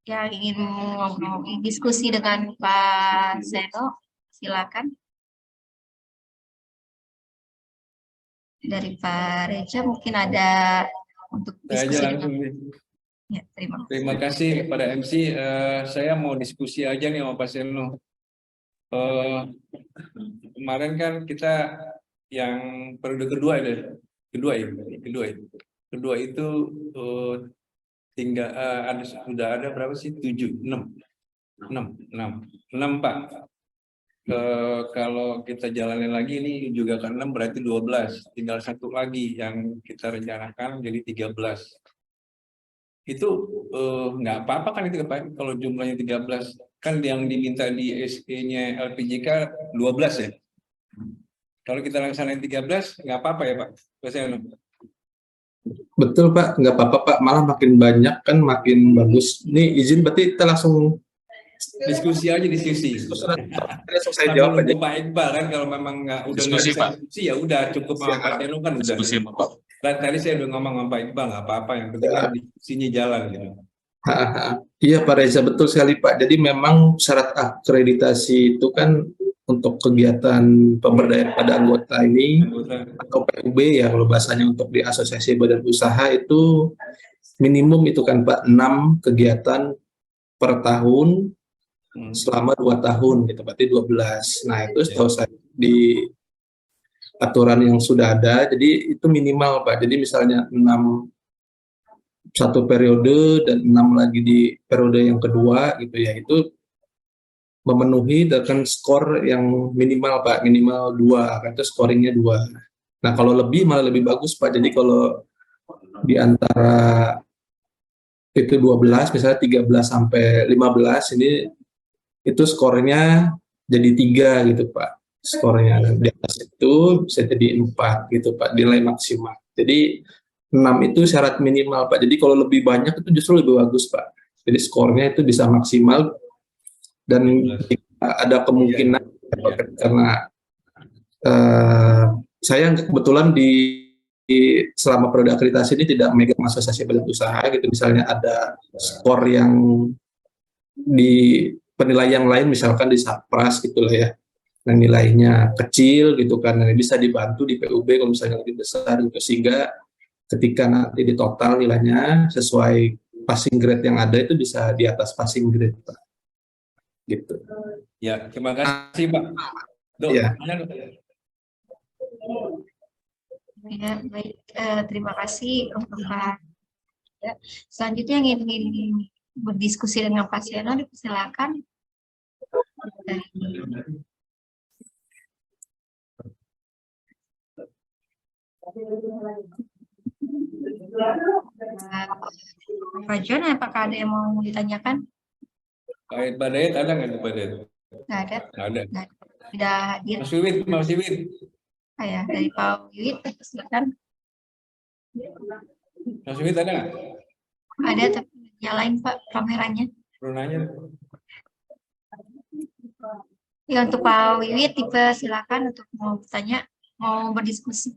yang ingin ngobrol, diskusi dengan Pak Seno, silakan. Dari Pak Reza mungkin ada untuk diskusi dengan. Ya, terima kasih kepada MC. Saya mau diskusi aja nih sama Pak Seno. Kemarin kan kita yang periode kedua itu tinggal sudah ada berapa sih? 6 Pak. Kalau kita jalanin lagi ini juga kan 6 berarti 12, tinggal satu lagi yang kita rencanakan jadi 13. Itu nggak apa-apa kan itu Pak, kalau jumlahnya 13 kan yang diminta di SE-nya LPJK 12 ya. Kalau kita laksanain 13, nggak apa-apa ya Pak? Betul Pak, nggak apa-apa Pak, malah makin banyak kan makin bagus. Nih izin berarti kita langsung diskusi aja, diskusi. Selesai jawab aja. Pak Iqbal kan kalau memang udah nggak Diskusi, bisa Pak. diskusi ya udah cukup sama Pak Seno kan udah. Diskusi Pak. Dan tadi saya udah ngomong sama Pak Iqbal nggak apa-apa, yang penting kan diskusinya jalan gitu. Iya Pak Reza, betul sekali Pak. Jadi memang syarat akreditasi itu kan untuk kegiatan pemberdayaan pada anggota ini atau PUB ya kalau bahasanya untuk di asosiasi badan usaha itu minimum itu kan Pak 6 kegiatan per tahun selama 2 tahun gitu, berarti 12. Nah itu setahu saya di aturan yang sudah ada, jadi itu minimal Pak. Jadi misalnya 6 satu periode dan 6 lagi di periode yang kedua gitu ya, itu memenuhi dengan skor yang minimal Pak, minimal 2, kan itu scoringnya 2. Nah kalau lebih malah lebih bagus Pak, jadi kalau di antara itu 12, misalnya 13 sampai 15 ini itu skornya jadi 3 gitu Pak, skornya. Di atas itu bisa jadi 4 gitu Pak, nilai maksimal. Jadi 6 itu syarat minimal Pak, jadi kalau lebih banyak itu justru lebih bagus Pak. Jadi skornya itu bisa maksimal dan ada kemungkinan karena saya kebetulan selama periode akreditasi ini tidak memegang asosiasi badan usaha gitu, misalnya ada skor yang di penilaian lain misalkan di Satpras gitulah ya, yang nilainya kecil gitu kan, bisa dibantu di PUB kalau misalnya lebih besar gitu, sehingga ketika nanti di total nilainya sesuai passing grade yang ada itu bisa di atas passing grade Pak. Gitu. Ya, terima kasih Pak. Ya. Ya, baik. Terima kasih untuk Pak. Ya. Selanjutnya yang ingin berdiskusi dengan Pak Seno, dipersilakan. Pak John, apakah ada yang mau ditanyakan? Pak Badayat ada nggak Pak Badayat? Nggak ada. Nggak ada. Tidak hadir. Mas Wiwit. Ya, dari Pak Wiwit, silakan. Mas Wiwit ada nggak? Ada, tapi nyalain Pak kameranya. Runanya. Ya, untuk Pak Wiwit, silakan untuk mau bertanya, mau berdiskusi.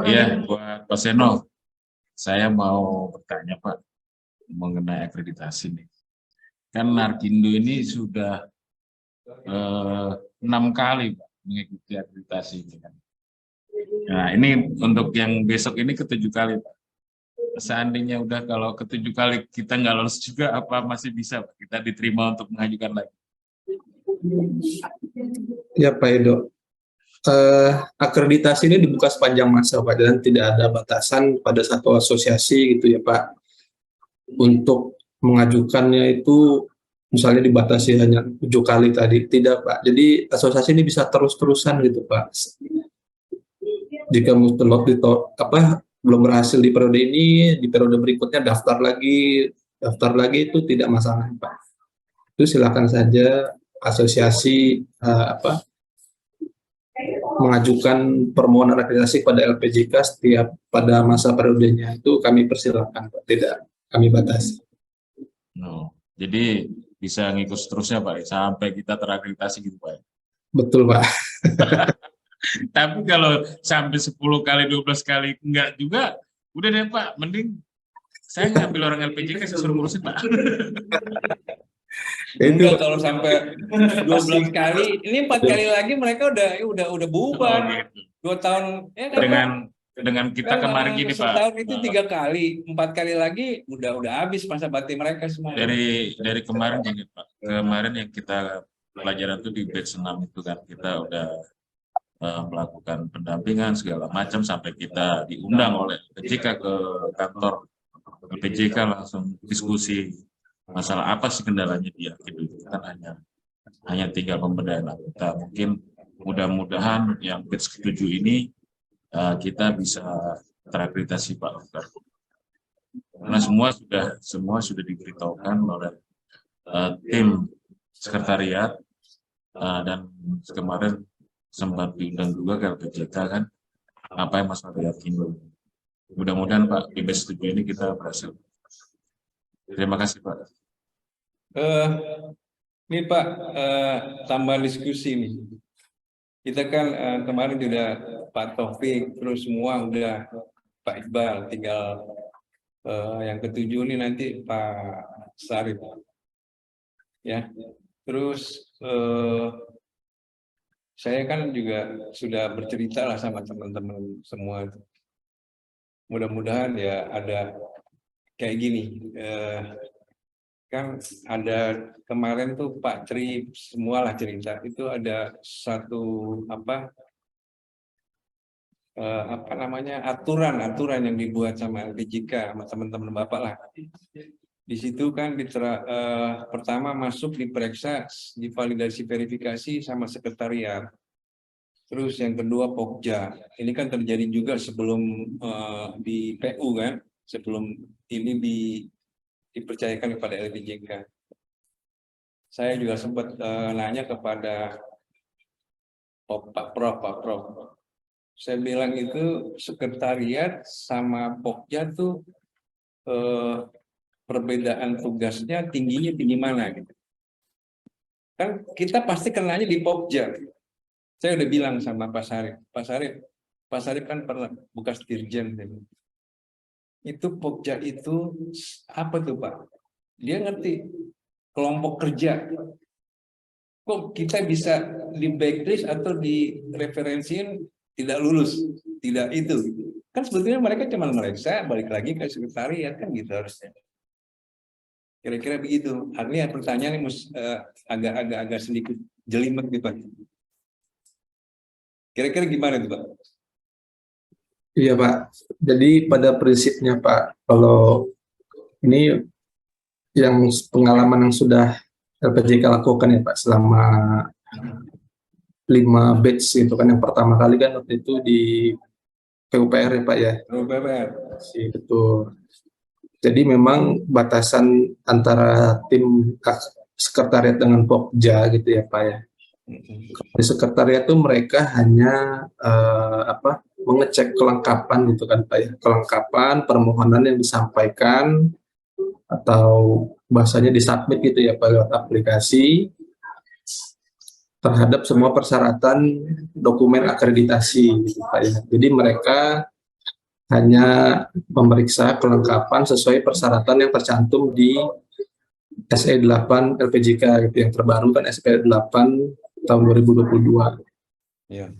Iya, buat Pak Seno, saya mau bertanya Pak mengenai akreditasi nih. Kan Arkindo ini sudah 6 kali Pak mengikuti akreditasi ini kan. Nah ini untuk yang besok ini ke-7 kali Pak. Seandainya udah kalau ke-7 kali kita nggak lolos juga, apa masih bisa Pak kita diterima untuk mengajukan lagi? Ya Pak Edo, akreditasi ini dibuka sepanjang masa Pak, dan tidak ada batasan pada satu asosiasi gitu ya Pak. Untuk mengajukannya itu misalnya dibatasi hanya 7 kali tadi, tidak Pak. Jadi asosiasi ini bisa terus-terusan gitu Pak. Jika belum berhasil di periode ini, di periode berikutnya daftar lagi itu tidak masalah Pak. Itu silakan saja asosiasi mengajukan permohonan akreditasi pada LPJK setiap pada masa periodenya, itu kami persilakan Pak, tidak kami batasi. Jadi bisa ngikut seterusnya Pak sampai kita terakreditasi gitu Pak. Betul Pak. Tapi kalau sampai 10 kali 12 kali enggak juga, udah deh Pak, mending saya ngambil orang LPJK saya suruh ngurusin Pak. Itu kalau sampai 12 kali, ini 4 kali lagi mereka udah bubar. Gitu. 2 tahun ya kan, dengan kita kan kemarin gini Pak. Setahun itu 3 kali, 4 kali lagi udah habis masa bakti mereka semua. Dari kemarin gini Pak. Kemarin yang kita pelajaran itu di batch 6 itu kan kita udah melakukan pendampingan segala macam sampai kita diundang oleh LPJK ke kantor LPJK, langsung diskusi masalah apa sih kendalanya dia gitu kan, hanya hanya tinggal pemberdayaan anggota. Mungkin mudah-mudahan yang batch ke-7 ini kita bisa terakreditasi Pak Dokter. Karena semua sudah diberitahukan oleh tim sekretariat dan kemarin sempat diundang juga ke LPJK kan, apa yang Mas Fatih yakin. Mudah-mudahan Pak di batch 7 ini kita berhasil. Terima kasih Pak. Ini Pak, tambah diskusi nih. Kita kan kemarin sudah Pak Taufik, terus semua udah Pak Iqbal, tinggal yang ke-7 ini nanti Pak Sarif. Ya, terus saya kan juga sudah bercerita lah sama teman-teman semua. Mudah-mudahan ya ada kayak gini. Kan ada kemarin tuh Pak Tri semualah cerita itu ada satu apa namanya aturan yang dibuat sama LPJK sama teman-teman Bapak lah. Di situ kan pertama masuk diperiksa, divalidasi verifikasi sama sekretariat. Terus yang kedua Pokja. Ini kan terjadi juga sebelum di PU kan, sebelum ini dipercayakan kepada LPJK. Saya juga sempat nanya kepada Pak Prof. Saya bilang itu sekretariat sama Pokja tuh perbedaan tugasnya tingginya tinggi mana gitu. Kan kita pasti kenanya di Pokja. Saya udah bilang sama Pak Sarif kan pernah bekas dirjen. Itu Pokja itu apa tuh Pak? Dia ngerti kelompok kerja. Kok kita bisa di backlist atau direferensiin tidak lulus, tidak itu. Kan sebetulnya mereka cuma meriksa, balik lagi ke sekretariat kan gitu harusnya. Kira-kira begitu. Artinya pertanyaan ini agak sedikit jelimet gitu Pak. Kira-kira gimana itu Pak? Iya Pak, jadi pada prinsipnya Pak, kalau ini yang pengalaman yang sudah LPJK lakukan ya Pak selama 5 batch itu kan, yang pertama kali kan waktu itu di PUPR ya Pak ya. PUPR. Betul. Jadi memang batasan antara tim sekretariat dengan Pokja gitu ya Pak ya. Di sekretariat itu mereka hanya mengecek kelengkapan gitu kan Pak ya, kelengkapan permohonan yang disampaikan atau bahasanya disubmit gitu ya Pak lewat aplikasi terhadap semua persyaratan dokumen akreditasi gitu Pak ya. Jadi mereka hanya memeriksa kelengkapan sesuai persyaratan yang tercantum di SE 8 LPJK gitu, yang terbaru kan SE 8 tahun 2022. Ya.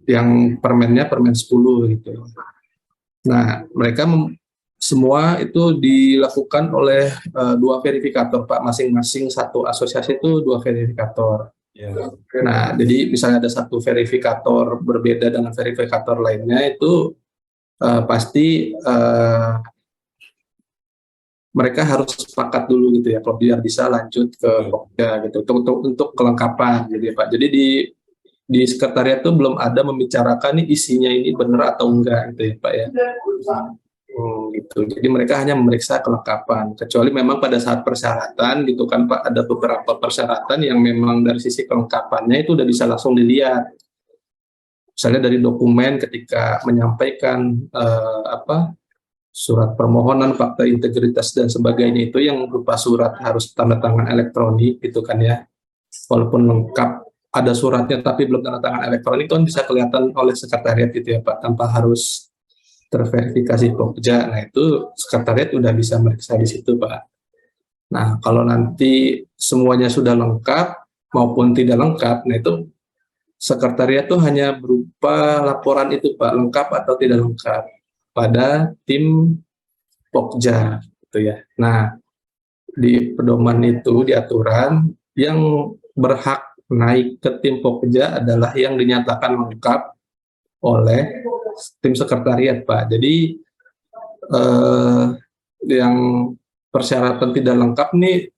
Yang permennya permen 10 gitu. Nah, mereka semua itu dilakukan oleh 2 verifikator Pak, masing-masing satu asosiasi itu 2 verifikator. Ya. Nah, jadi misalnya ada satu verifikator berbeda dengan verifikator lainnya itu pasti mereka harus sepakat dulu gitu ya, kalau biar bisa lanjut ke Pokja gitu untuk kelengkapan gitu ya Pak. Jadi di sekretariat itu belum ada membicarakan nih isinya ini benar atau enggak gitu ya Pak ya. Gitu. Jadi mereka hanya memeriksa kelengkapan, kecuali memang pada saat persyaratan gitu kan Pak, ada beberapa persyaratan yang memang dari sisi kelengkapannya itu udah bisa langsung dilihat. Misalnya dari dokumen ketika menyampaikan surat permohonan, fakta integritas dan sebagainya, itu yang berupa surat harus tanda tangan elektronik gitu kan ya. Walaupun lengkap ada suratnya tapi belum tanda tangan elektronik kan bisa kelihatan oleh sekretariat gitu ya Pak, tanpa harus terverifikasi Pokja. Nah itu sekretariat udah bisa meriksa di situ Pak. Nah kalau nanti semuanya sudah lengkap maupun tidak lengkap, nah itu sekretariat itu hanya berupa laporan itu Pak, lengkap atau tidak lengkap pada tim Pokja gitu ya. Nah di pedoman itu, di aturan, yang berhak naik ke tim Pokja adalah yang dinyatakan lengkap oleh tim sekretariat Pak. Jadi yang persyaratan tidak lengkap nih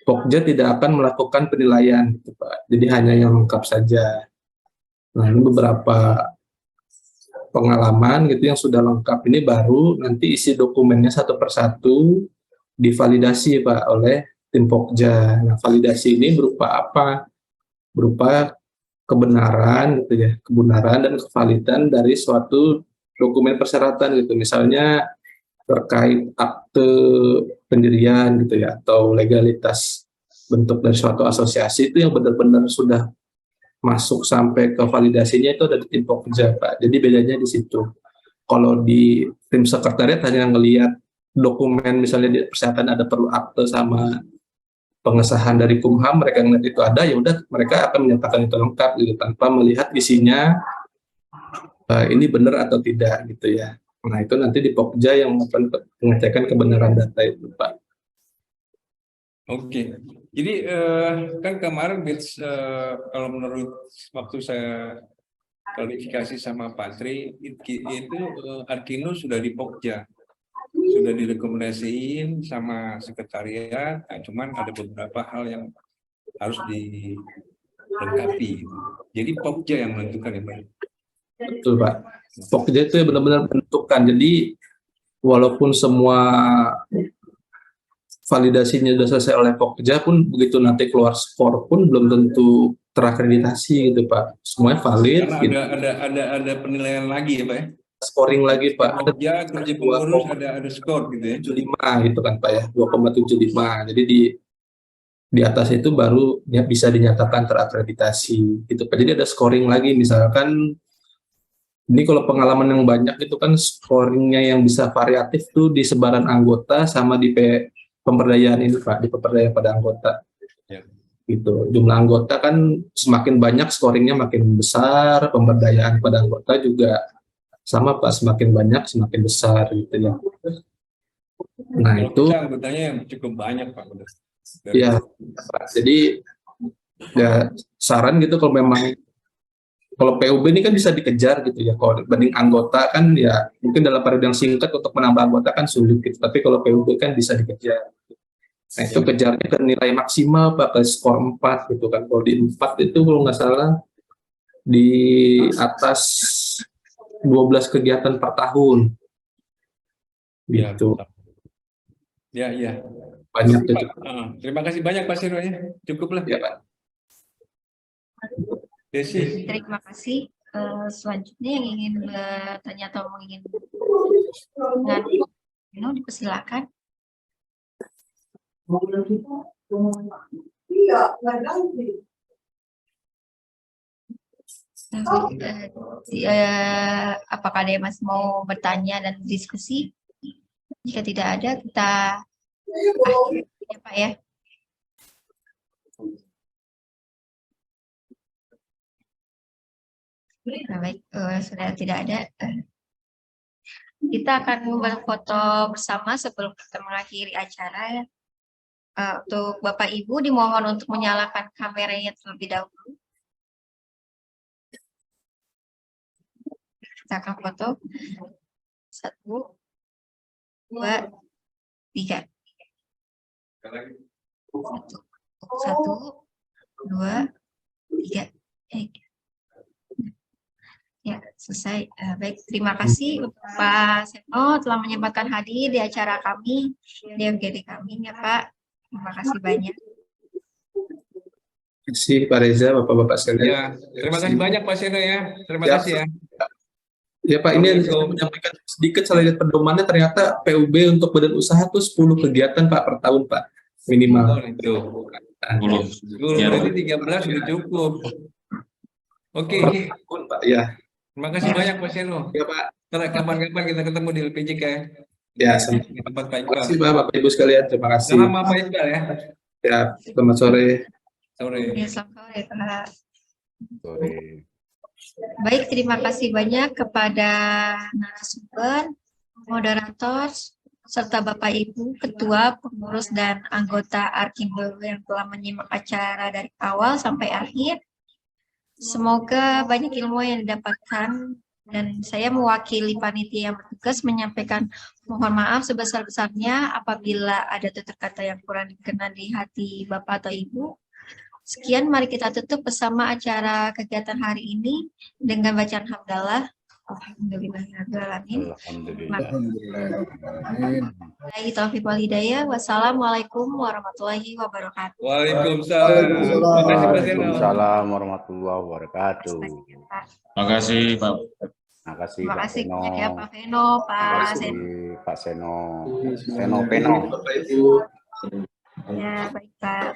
Pokja tidak akan melakukan penilaian, gitu, Pak. Jadi hanya yang lengkap saja. Nah, ini beberapa pengalaman gitu yang sudah lengkap, ini baru nanti isi dokumennya satu persatu divalidasi, Pak, oleh tim Pokja. Nah, validasi ini berupa apa? Berupa kebenaran gitu ya, kebenaran dan kevalidan dari suatu dokumen persyaratan gitu. Misalnya terkait akte pendirian gitu ya, atau legalitas bentuk dari suatu asosiasi, itu yang benar-benar sudah masuk sampai ke validasinya itu ada di tim Pokja, Pak. Jadi bedanya di situ. Kalau di tim sekretariat hanya ngelihat dokumen, misalnya di persyaratan ada perlu akte sama pengesahan dari Kumham, mereka ngelihat itu ada, ya udah mereka akan menyatakan itu lengkap gitu tanpa melihat isinya ini benar atau tidak gitu ya. Nah, itu nanti di Pokja yang akan mengecekkan kebenaran data itu, Pak. Oke, jadi kan kemarin kalau menurut waktu saya klarifikasi sama Pak Tri, itu Arkindo sudah di Pokja, sudah direkomendasiin sama sekretariat, nah, cuman ada beberapa hal yang harus dilengkapi. Jadi Pokja yang menentukan ya, Pak? Betul, Pak. Pokja itu benar-benar menentukan. Jadi walaupun semua validasinya sudah selesai oleh Pokja pun, begitu nanti keluar skor pun belum tentu terakreditasi gitu, Pak. Semuanya valid. Karena gitu. ada penilaian lagi ya, Pak ya? Scoring lagi, Pak. Pokja, kunci pengurus ada skor gitu ya. 2,75 gitu kan, Pak ya. 2,75. Jadi di atas itu baru ya bisa dinyatakan terakreditasi gitu, Pak. Jadi ada scoring lagi, misalkan ini kalau pengalaman yang banyak itu kan scoringnya yang bisa variatif tuh di sebaran anggota sama di pemberdayaan ini, Pak, di pemberdayaan pada anggota. Ya. Gitu. Jumlah anggota kan semakin banyak scoringnya makin besar, pemberdayaan pada anggota juga sama, Pak, semakin banyak semakin besar gitu ya. Nah, kalau itu kita anggotanya yang cukup banyak, Pak. ya, Pak. Jadi ya saran gitu, kalau memang kalau PUB ini kan bisa dikejar gitu ya. Kalau dibanding anggota kan ya mungkin dalam periode yang singkat untuk menambah anggota kan sulit gitu. Tapi kalau PUB kan bisa dikejar. Nah, itu kejarnya ke nilai maksimal, Pak, ke skor 4 gitu kan. Kalau di 4 itu kalau nggak salah di atas 12 kegiatan per tahun. Gitu. Ya. Banyak Pak, itu. terima kasih banyak Pak Siro ya. Cukuplah. Ya, Pak. Desi. Terima kasih. Selanjutnya yang ingin bertanya atau ingin dipersilakan. Apakah ada yang masih mau bertanya dan diskusi? Jika tidak ada, kita akhiri ya, Pak ya. Baik, sudah tidak ada. Kita akan berfoto bersama sebelum kita mengakhiri acara. Untuk Bapak Ibu dimohon untuk menyalakan kameranya terlebih dahulu. Kita akan foto 1, 2, 3. 1, 2, 3. Ya, selesai. Baik, terima kasih untuk Pak Seno telah menyempatkan hadir di acara kami, di FGD kami ya Pak. Terima kasih banyak. Terima kasih Pak Reza, Bapak-Bapak sekalian. Ya, terima kasih banyak Pak Seno ya. Terima kasih ya. Ya Pak, ini saya menyampaikan sedikit selain pedomannya, ternyata PUB untuk badan usaha tuh 10 kegiatan Pak per tahun, Pak, minimal. Itu. 10 berarti 13 sudah cukup. Oke. Pak, ya. Terima kasih banyak Pak Seno. Ya Pak. Kapan-kapan kita ketemu di LPJK ya. Ya, tempat Pak Iqbal. Terima kasih Bapak Ibu sekalian, terima kasih. Selamat Pak Iqbal ya. Ya, selamat sore. Sore. Ya, selamat sore Pak. Sore. Baik, terima kasih banyak kepada narasumber, moderator, serta Bapak Ibu, Ketua, Pengurus, dan anggota Arkindo yang telah menyimak acara dari awal sampai akhir. Semoga banyak ilmu yang didapatkan Dan saya mewakili panitia yang bertugas menyampaikan mohon maaf sebesar-besarnya apabila ada tutur kata yang kurang dikenal di hati Bapak atau Ibu. Sekian, mari kita tutup bersama acara kegiatan hari ini dengan bacaan hamdalah. Alhamdulillahirrahmanirrahim. Taufiq wal hidayah. Wassalamualaikum warahmatullahi wabarakatuh. Waalaikumsalam. Terima kasih Pak Seno. Waalaikumsalam warahmatullahi wabarakatuh. Terima kasih Pak. Terima kasih Terima Pak kasih Seno. banyak ya Pak Veno, Terima Pak kasih Seno. Pak Seno. Seno Peno. Bapak Ibu. Ya, baik Pak.